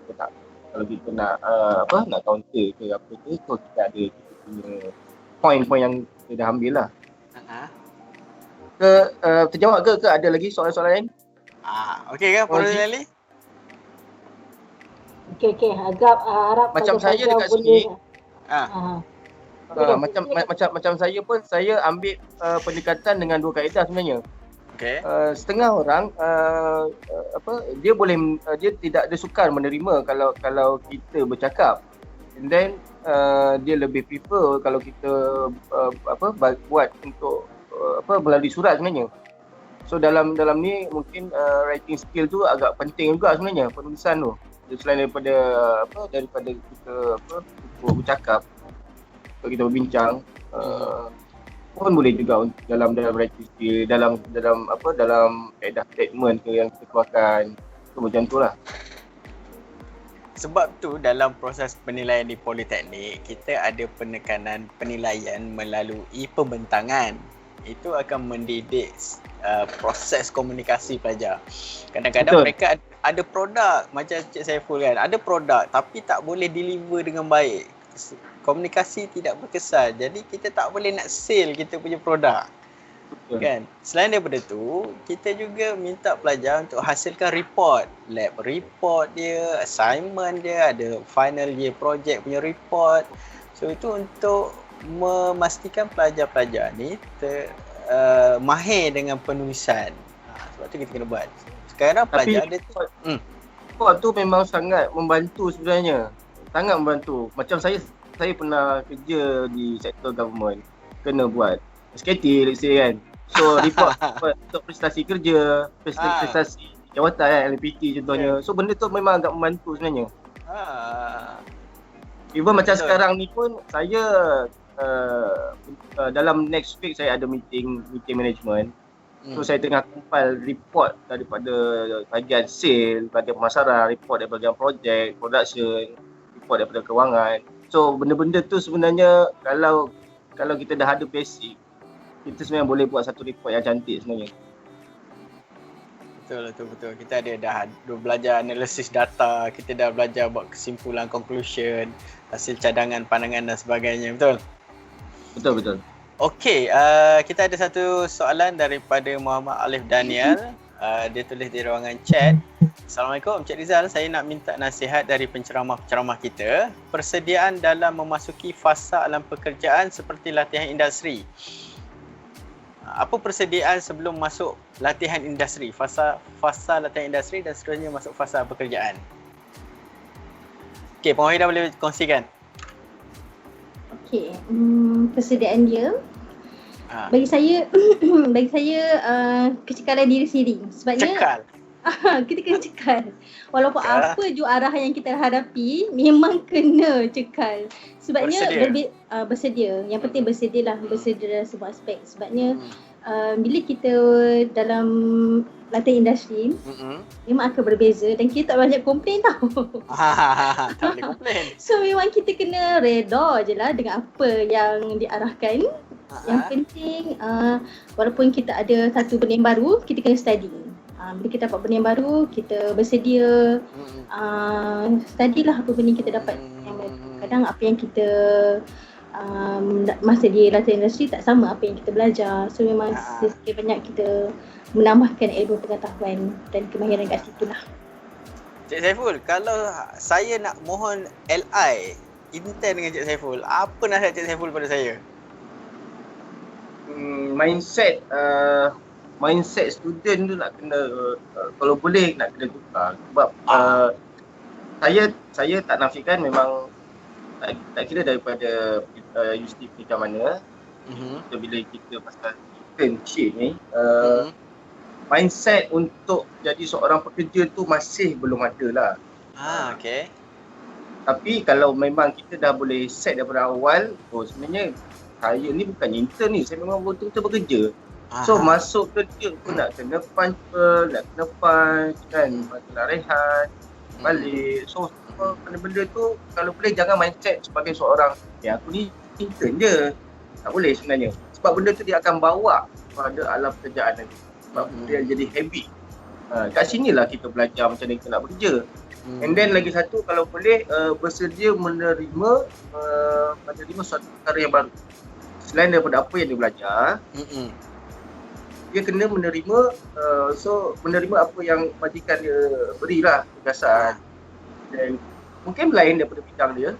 C: kita nak nak counter ke apa ke, so kita ada kita punya point-point yang kita dah ambil lah. Terjawab ke ada lagi soalan-soalan lain?
A: Okey kan Puan Roselali?
D: Okey, agak harap
C: macam saya dekat sini. Macam saya pun saya ambil pendekatan dengan dua kaedah sebenarnya.
A: Okay.
C: Setengah orang dia tidak ada sukar menerima kalau kita bercakap, and then dia lebih prefer kalau kita buat untuk melalui surat sebenarnya. So dalam ni mungkin writing skill tu agak penting juga sebenarnya, penulisan tu. Selain daripada kita bercakap, kalau kita berbincang, pun boleh juga dalam writing skill, dalam kaedah statement ke yang kita keluarkan, tu macam tu lah.
A: Sebab tu dalam proses penilaian di Politeknik, kita ada penekanan penilaian melalui pembentangan. Itu akan mendidik proses komunikasi pelajar. Kadang-kadang mereka ada produk, macam Cik Saiful kan, ada produk tapi tak boleh deliver dengan baik. Komunikasi tidak berkesan. Jadi kita tak boleh nak sell kita punya produk. Kan? Selain daripada tu, kita juga minta pelajar untuk hasilkan report, lab report dia, assignment dia, ada final year project punya report. So itu untuk memastikan pelajar-pelajar ni mahir dengan penulisan. Sebab tu kita kena buat. Sekarang pelajar ada
C: report tu memang sangat membantu sebenarnya. Sangat membantu. Macam saya pernah kerja di sektor government, kena buat SKT let's say kan. So report untuk prestasi kerja, prestasi jawatan kan, LPT contohnya. So benda tu memang agak membantu sebenarnya. Even macam sekarang ni pun saya dalam next week saya ada meeting management. So saya tengah compile report daripada bahagian sale, bahagian pemasaran, report daripada bahagian projek, production, report daripada kewangan. So benda-benda tu sebenarnya kalau kita dah ada basic, kita sebenarnya boleh buat satu report yang cantik sebenarnya.
A: Betul. Kita dah belajar analisis data, kita dah belajar buat kesimpulan, conclusion, hasil cadangan, pandangan dan sebagainya, betul?
C: Betul.
A: Okey, kita ada satu soalan daripada Muhammad Alif Daniel. Dia tulis di ruangan chat. Assalamualaikum Encik Rizal, saya nak minta nasihat dari penceramah-penceramah kita. Persediaan dalam memasuki fasa alam pekerjaan seperti latihan industri. Apa persediaan sebelum masuk latihan industri, fasa latihan industri dan seterusnya masuk fasa pekerjaan? Okey, Puan Wahidah boleh kongsikan?
E: Okey, persediaan dia bagi saya kecekalan diri sendiri. Sebabnya
A: Cekal.
E: kita kena cekal. Walaupun apa je arah yang kita hadapi, memang kena cekal. Sebabnya bersedia. Yang penting bersedialah, bersedia dalam semua aspek. Sebabnya bila kita dalam latihan industri, memang akan berbeza dan kita tak banyak komplain tau.
A: Tak boleh komplain.
E: So memang kita kena reda je lah dengan apa yang diarahkan. Yang penting walaupun kita ada satu benda yang baru, kita kena study. Bila kita dapat benda yang baru, kita bersedia study lah apa benda kita dapat yang baru. Kadang apa yang kita masa di latihan industri tak sama apa yang kita belajar. So memang sikit banyak kita menambahkan ilmu pengetahuan dan kemahiran kat situ lah.
A: Cik Saiful, kalau saya nak mohon LI intern dengan Cik Saiful, apa nasihat Cik Saiful pada saya?
C: Mindset student tu nak kena kalau boleh nak kena tukar. Sebab saya tak nafikan memang tak kira daripada universiti pendidikan mana. Bila kita pasal internship ni, mindset untuk jadi seorang pekerja tu masih belum ada lah.
A: Okey.
C: Tapi kalau memang kita dah boleh set daripada awal, sebenarnya saya ni bukan intern ni, saya memang betul-betul bekerja. So masuk kerja pun nak kena punch, kan, nak rehat, balik. So benda-benda tu kalau boleh jangan mindset sebagai seorang aku ni intern je. Tak boleh sebenarnya. Sebab benda tu dia akan bawa pada alam pekerjaan nanti. Sebab dia jadi habit. Kat sinilah kita belajar macam mana kita nak bekerja. And then lagi satu, kalau boleh bersedia menerima suatu perkara yang baru. Selain daripada apa yang dia belajar, dia kena menerima menerima apa yang majikan dia berilah tugasan. Dan mungkin lain daripada bidang dia,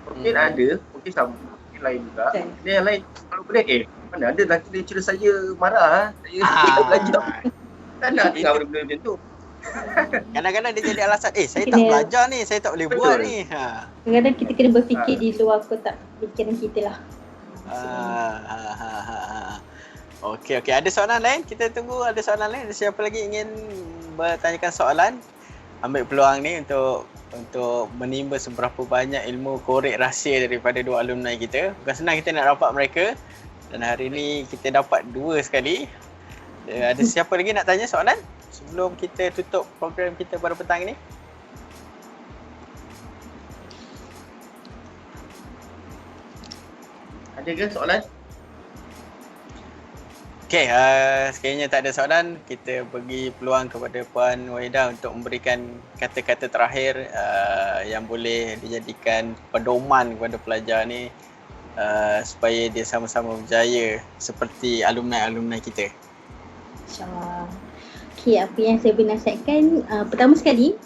C: mungkin ada, mungkin sama, mungkin lain juga. Dan yang lain kalau boleh, mana ada nanti dia cerita saya marah, saya belajar. Tak nak dengar benda-benda macam tu.
A: Kadang-kadang dia jadi alasan, saya tak belajar ni, saya tak boleh buat ni.
E: Kadang-kadang kita kena berfikir di luar kotak fikiran kita lah.
A: Okey. Ada soalan lain? Kita tunggu ada soalan lain. Ada siapa lagi ingin bertanyakan soalan? Ambil peluang ni untuk menimba seberapa banyak ilmu korek rahsia daripada dua alumni kita. Bukan senang kita nak dapat mereka. Dan hari ni kita dapat dua sekali. Ada siapa lagi nak tanya soalan sebelum kita tutup program kita pada petang ni?
C: Ada ke soalan?
A: Okey, sekiranya tak ada soalan, kita bagi peluang kepada Puan Wahidah untuk memberikan kata-kata terakhir yang boleh dijadikan pedoman kepada pelajar ni supaya dia sama-sama berjaya seperti alumni-alumni kita.
E: InsyaAllah. Okey, apa yang saya bernasihatkan, pertama sekali,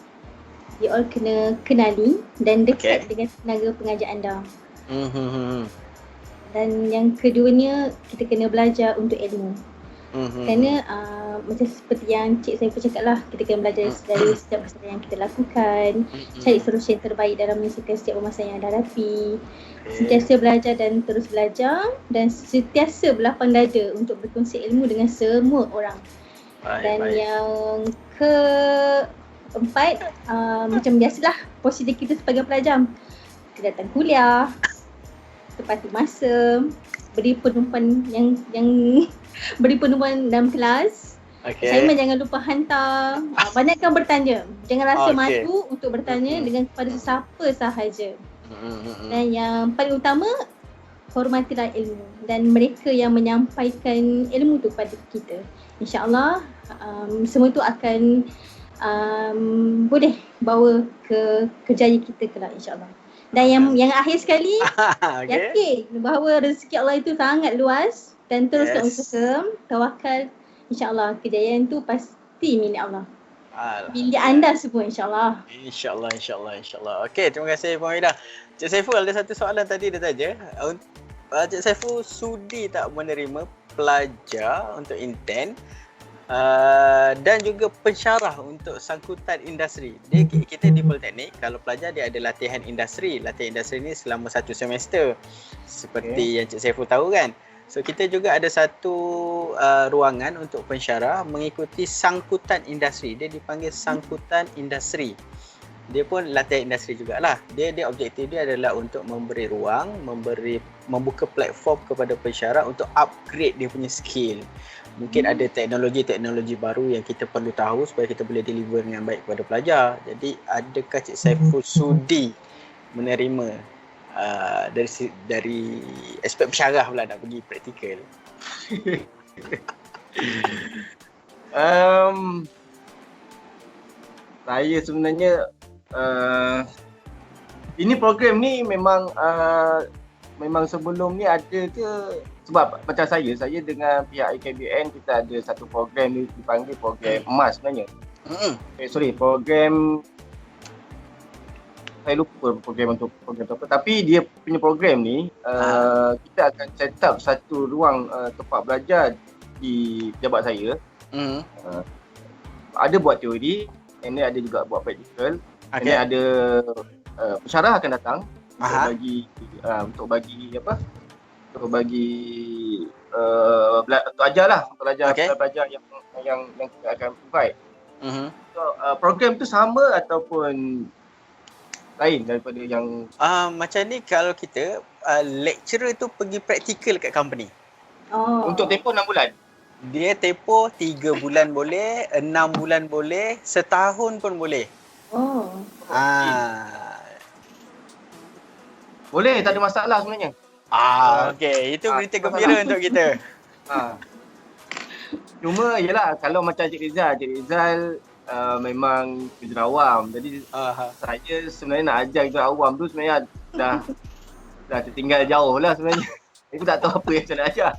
E: you all kena kenali dan dekat dengan tenaga pengajar anda. Dan yang keduanya, kita kena belajar untuk ilmu. Kerana macam seperti yang Cik Saiful cakap lah, kita kena belajar dari setiap masalah yang kita lakukan, cari solusi yang terbaik dalam menyelesaikan setiap masalah yang ada hadapi, sentiasa belajar dan terus belajar, dan sentiasa berlapang dada untuk berkongsi ilmu dengan semua orang. Dan yang keempat, macam biasalah prosedur kita sebagai pelajar, kita datang kuliah tepati masa, beri penumpuan yang beri penumpuan dalam kelas. Assignment jangan lupa hantar. Banyakkan bertanya. Jangan rasa malu untuk bertanya dengan kepada sesiapa sahaja. Dan yang paling utama, hormatilah ilmu dan mereka yang menyampaikan ilmu tu pada kita. InsyaAllah semua tu akan boleh bawa ke kerjaya kita kelak, insyaAllah. Dan yang akhir sekali, yakin bahawa rezeki Allah itu sangat luas. Dan teruskan usaha, tawakal, insyaAllah kejayaan tu pasti milik Allah. Milik anda semua, insyaAllah.
A: InsyaAllah. Okey, terima kasih Puan Wahida. Cik Saiful, ada satu soalan tadi dia tanya. Cik Saiful sudi tak menerima pelajar untuk intern dan juga pensyarah untuk sangkutan industri. Kita di Politeknik, kalau pelajar dia ada latihan industri. Latihan industri ni selama 1 semester. Seperti yang Cik Saiful tahu kan. So kita juga ada satu ruangan untuk pensyarah mengikuti sangkutan industri. Dia dipanggil sangkutan industri. Dia pun latihan industri jugalah. Dia objektif dia adalah untuk memberi ruang, membuka platform kepada pensyarah untuk upgrade dia punya skill. Mungkin ada teknologi-teknologi baru yang kita perlu tahu supaya kita boleh deliver dengan baik kepada pelajar. Jadi adakah Cik Saiful sudi menerima dari aspek pensyarah pula nak pergi praktikal?
C: Saya sebenarnya ini program ni memang sebelum ni ada ke, sebab macam saya dengan pihak IKBN kita ada satu program ni dipanggil program emas sebenarnya. Program saya lupa program apa, tapi dia punya program ni kita akan set up satu ruang tempat belajar di pejabat saya. Ada buat teori, ini ada juga buat praktikal. Ini ada pensyarah akan datang untuk bagi ajar pelajar yang kita akan provide. So, program tu sama ataupun lain daripada yang
A: macam ni? Kalau kita lecturer tu pergi praktikal kat company.
C: Untuk tempoh 6 bulan.
A: Dia tempoh 3 bulan boleh, 6 bulan boleh, setahun pun boleh.
C: Boleh, tak ada masalah sebenarnya.
A: Okey, itu berita gembira untuk kita.
C: Cuma yalah, kalau macam Cik Rizal memang kejuruawam. Jadi saya sebenarnya nak ajar kejuruawam tu sebenarnya dah tertinggal jauh lah sebenarnya. Saya tak tahu apa yang saya nak ajar.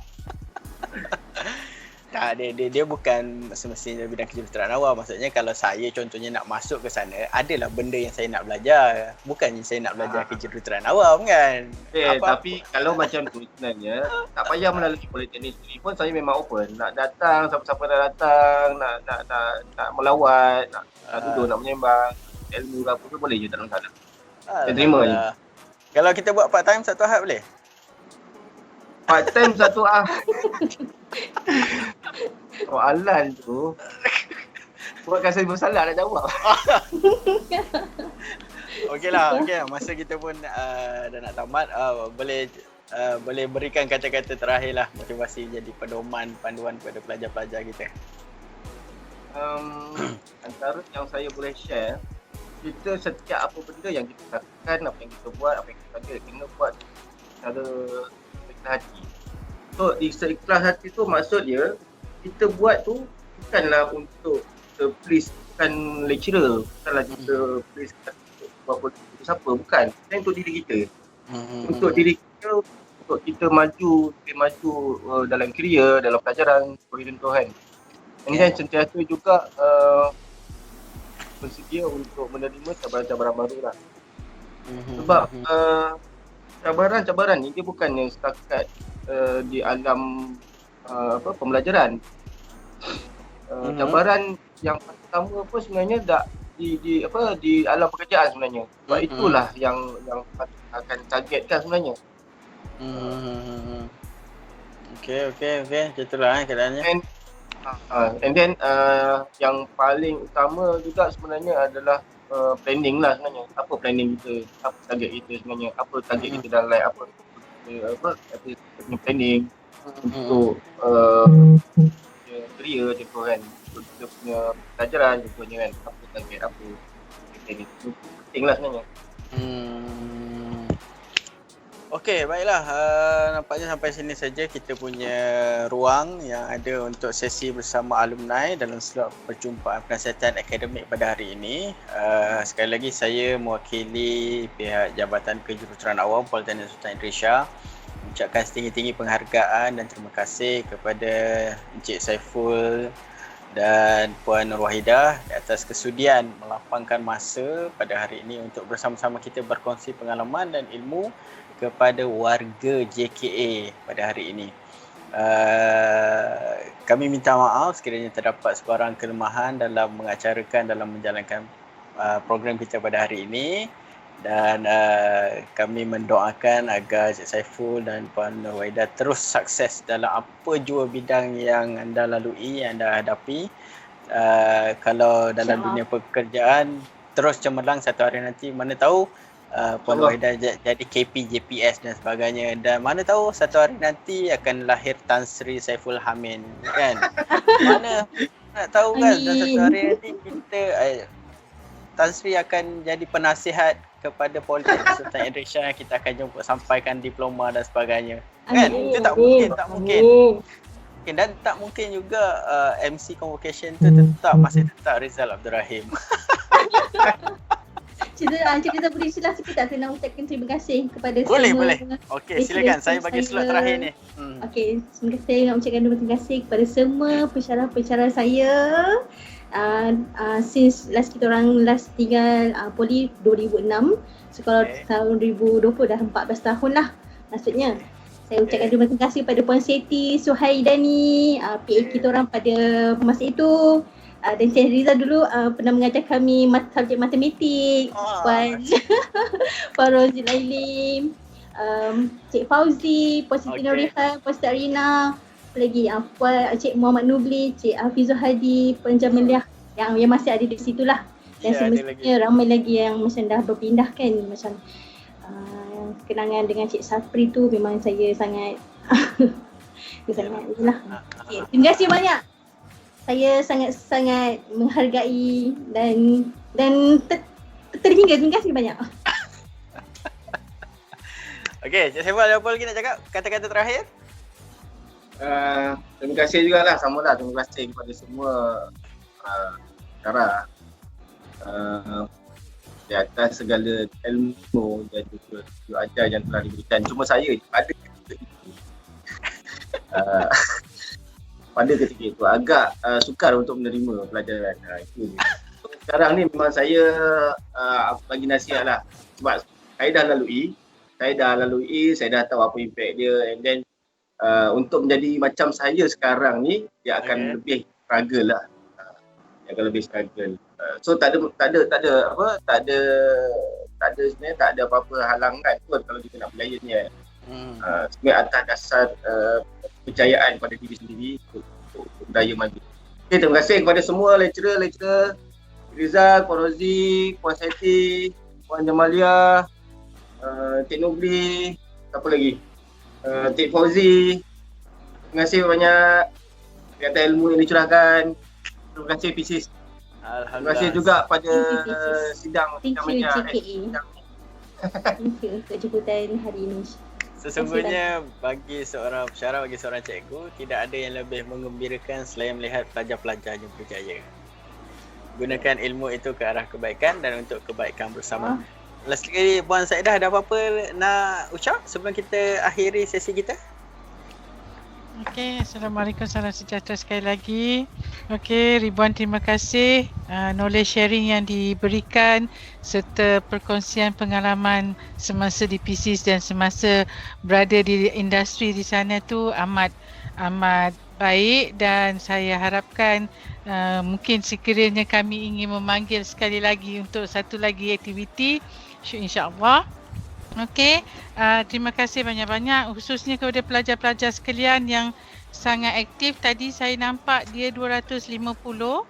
A: Tak, dia bukan semestinya bidang kejuruteraan awam. Maksudnya kalau saya contohnya nak masuk ke sana, adalah benda yang saya nak belajar. Bukannya saya nak belajar kejuruteraan awam kan.
C: Tapi kalau macam tu sebenarnya tak payah melalui Politeknik sendiri pun saya memang open. Nak datang, siapa-siapa nak datang, nak melawat, nak duduk, nak menyembang, ilmu ke apa tu boleh je, tak ada masalah. Saya terima je.
A: Kalau kita buat part time satu ahad boleh?
C: Part time satu ahad. Soalan tu buatkan saya bersalah nak jawab.
A: Okeylah, masa kita pun dah nak tamat. Boleh berikan kata-kata terakhir lah, motivasi jadi pedoman, panduan kepada pelajar-pelajar kita.
C: Antara yang saya boleh share, kita setiap apa benda yang kita lakukan, apa yang kita buat, apa yang kita ada, kena buat secara ikhlas hati. So ikhlas hati tu maksud dia, kita buat tu bukanlah untuk please bukan lecturer, bukanlah kita please buat siapa, bukan. Ini untuk diri kita. Untuk diri kita, untuk kita maju dalam kerjaya, dalam pelajaran, bagi Tuhan. Ini kan sentiasa juga bersedia untuk menerima cabaran-cabaran baru lah. Sebab cabaran-cabaran ni dia bukan yang setakat di alam pembelajaran. Cabaran yang pertama pun sebenarnya di alam pekerjaan sebenarnya. Sebab itulah yang akan targetkan sebenarnya.
A: Okay. Itulah keadaannya.
C: And then yang paling utama juga sebenarnya adalah planning lah sebenarnya. Apa planning kita, apa target kita sebenarnya, apa target kita dalam life, apa planning untuk career contoh kan, untuk kita punya pelajaran contohnya kan, apa target, apa planning itu penting lah sebenarnya.
A: Okey, baiklah. Nampaknya sampai sini saja kita punya ruang yang ada untuk sesi bersama alumni dalam slot perjumpaan penasihatan akademik pada hari ini. Sekali lagi saya mewakili pihak Jabatan Kejuruteraan Awam Politeknik Sultan Idris Shah mengucapkan setinggi-tinggi penghargaan dan terima kasih kepada Encik Saiful dan Puan Nur Wahidah di atas kesudian melapangkan masa pada hari ini untuk bersama-sama kita berkongsi pengalaman dan ilmu kepada warga JKA pada hari ini. Kami minta maaf sekiranya terdapat sebarang kelemahan dalam menjalankan program kita pada hari ini, dan kami mendoakan agar Cik Saiful dan Puan Nur Wahidah terus sukses dalam apa jua bidang yang anda lalui, yang anda hadapi. Kalau dalam dunia pekerjaan terus cemerlang, satu hari nanti mana tahu Puan Wahidah jadi KP, JPS dan sebagainya, dan mana tahu satu hari nanti akan lahir Tan Sri Saiful Hamid kan. Mana nak tahu kan, satu hari nanti kita Tan Sri akan jadi penasihat kepada Politeknik Sultan Idris Shah, kita akan jemput sampaikan diploma dan sebagainya kan. Itu tak mungkin. Dan tak mungkin juga MC convocation tu masih tetap Rizal Abdul Rahim.
E: Cerita boleh silah sikit tak? Saya nak ucapkan terima kasih kepada
A: boleh,
E: semua.
A: Boleh. Okey, silakan. Saya bagi slot terakhir ni.
E: Okey, saya nak ucapkan terima kasih kepada semua pensyarah-pensyarah saya. Since kita orang tinggal Poli 2006. So kalau tahun 2020 dah 14 tahun lah maksudnya. Saya ucapkan terima kasih kepada Puan Seti Suhaidani, PA kita orang pada masa itu. Dan Cik Riza dulu pernah mengajar kami subjek matematik. Puan Rozi Lailim, Cik Fauzi, Puan Siti Nurihan, Puan Siti Arina, apa lagi, Puan Cik Muhammad Nubli, Cik Hafizul Hadi, Puan Jamaliah yang masih ada di situ lah. Dan semestinya ramai lagi yang macam dah berpindah kan, macam kenangan dengan Cik Safri tu memang saya sangat inilah. Okay, terima kasih banyak. Saya sangat menghargai dan terhingga. Terima kasih banyak.
A: Okey, Cik Saiful ada apa lagi nak cakap? Kata-kata terakhir?
C: Terima kasih jugalah, samalah. Terima kasih kepada semua cara di atas segala ilmu dan juga ajar yang telah diberikan. Cuma saya ada pada ketika itu agak sukar untuk menerima pelajaran itu. Sekarang ni memang saya bagi nasihat lah, sebab saya dah lalui, saya dah tahu apa impact dia, and then untuk menjadi macam saya sekarang ni, dia akan lebih struggle lah. Dia akan lebih struggle. So tak ada sebenarnya tak ada apa-apa halangan pun kalau kita nak berjaya ni. Sebenarnya atas dasar kepercayaan pada diri sendiri untuk berdaya maju. Okay, terima kasih kepada semua lecturer Rizal, Puan Rozi, Puan Seti, Puan Jamaliah, Cik Nubli, siapa lagi? Cik Fauzi. Terima kasih banyak kata ilmu yang dicurahkan. Terima kasih PCS. Terima kasih juga pada sidang media.
E: Thank you untuk jemputan hari ini.
A: Sesungguhnya bagi seorang pensyarah, bagi seorang cikgu, tidak ada yang lebih mengembirakan selain melihat pelajar-pelajarnya berjaya. Gunakan ilmu itu ke arah kebaikan dan untuk kebaikan bersama. Last sekali, Puan Saedah, ada apa-apa nak ucap sebelum kita akhiri sesi kita?
B: Okey, Assalamualaikum, salam sejahtera sekali lagi. Okey, ribuan terima kasih knowledge sharing yang diberikan serta perkongsian pengalaman semasa di PCS dan semasa berada di industri di sana tu amat baik dan saya harapkan mungkin sekiranya kami ingin memanggil sekali lagi untuk satu lagi aktiviti, insya-Allah. Okey, terima kasih banyak-banyak khususnya kepada pelajar-pelajar sekalian yang sangat aktif. Tadi saya nampak dia 250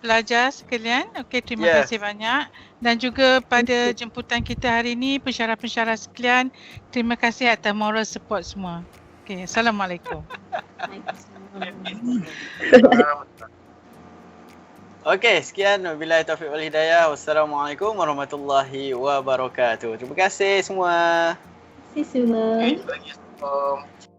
B: pelajar sekalian. Okey, terima kasih banyak. Dan juga pada jemputan kita hari ini, pensyarah-pensyarah sekalian, terima kasih atas moral support semua. Okey, Assalamualaikum.
A: Okey, sekian. Wabillahi taufiq wal hidayah. Wassalamualaikum warahmatullahi wabarakatuh. Terima kasih semua.
E: Terima kasih semua.
C: Terima kasih semua.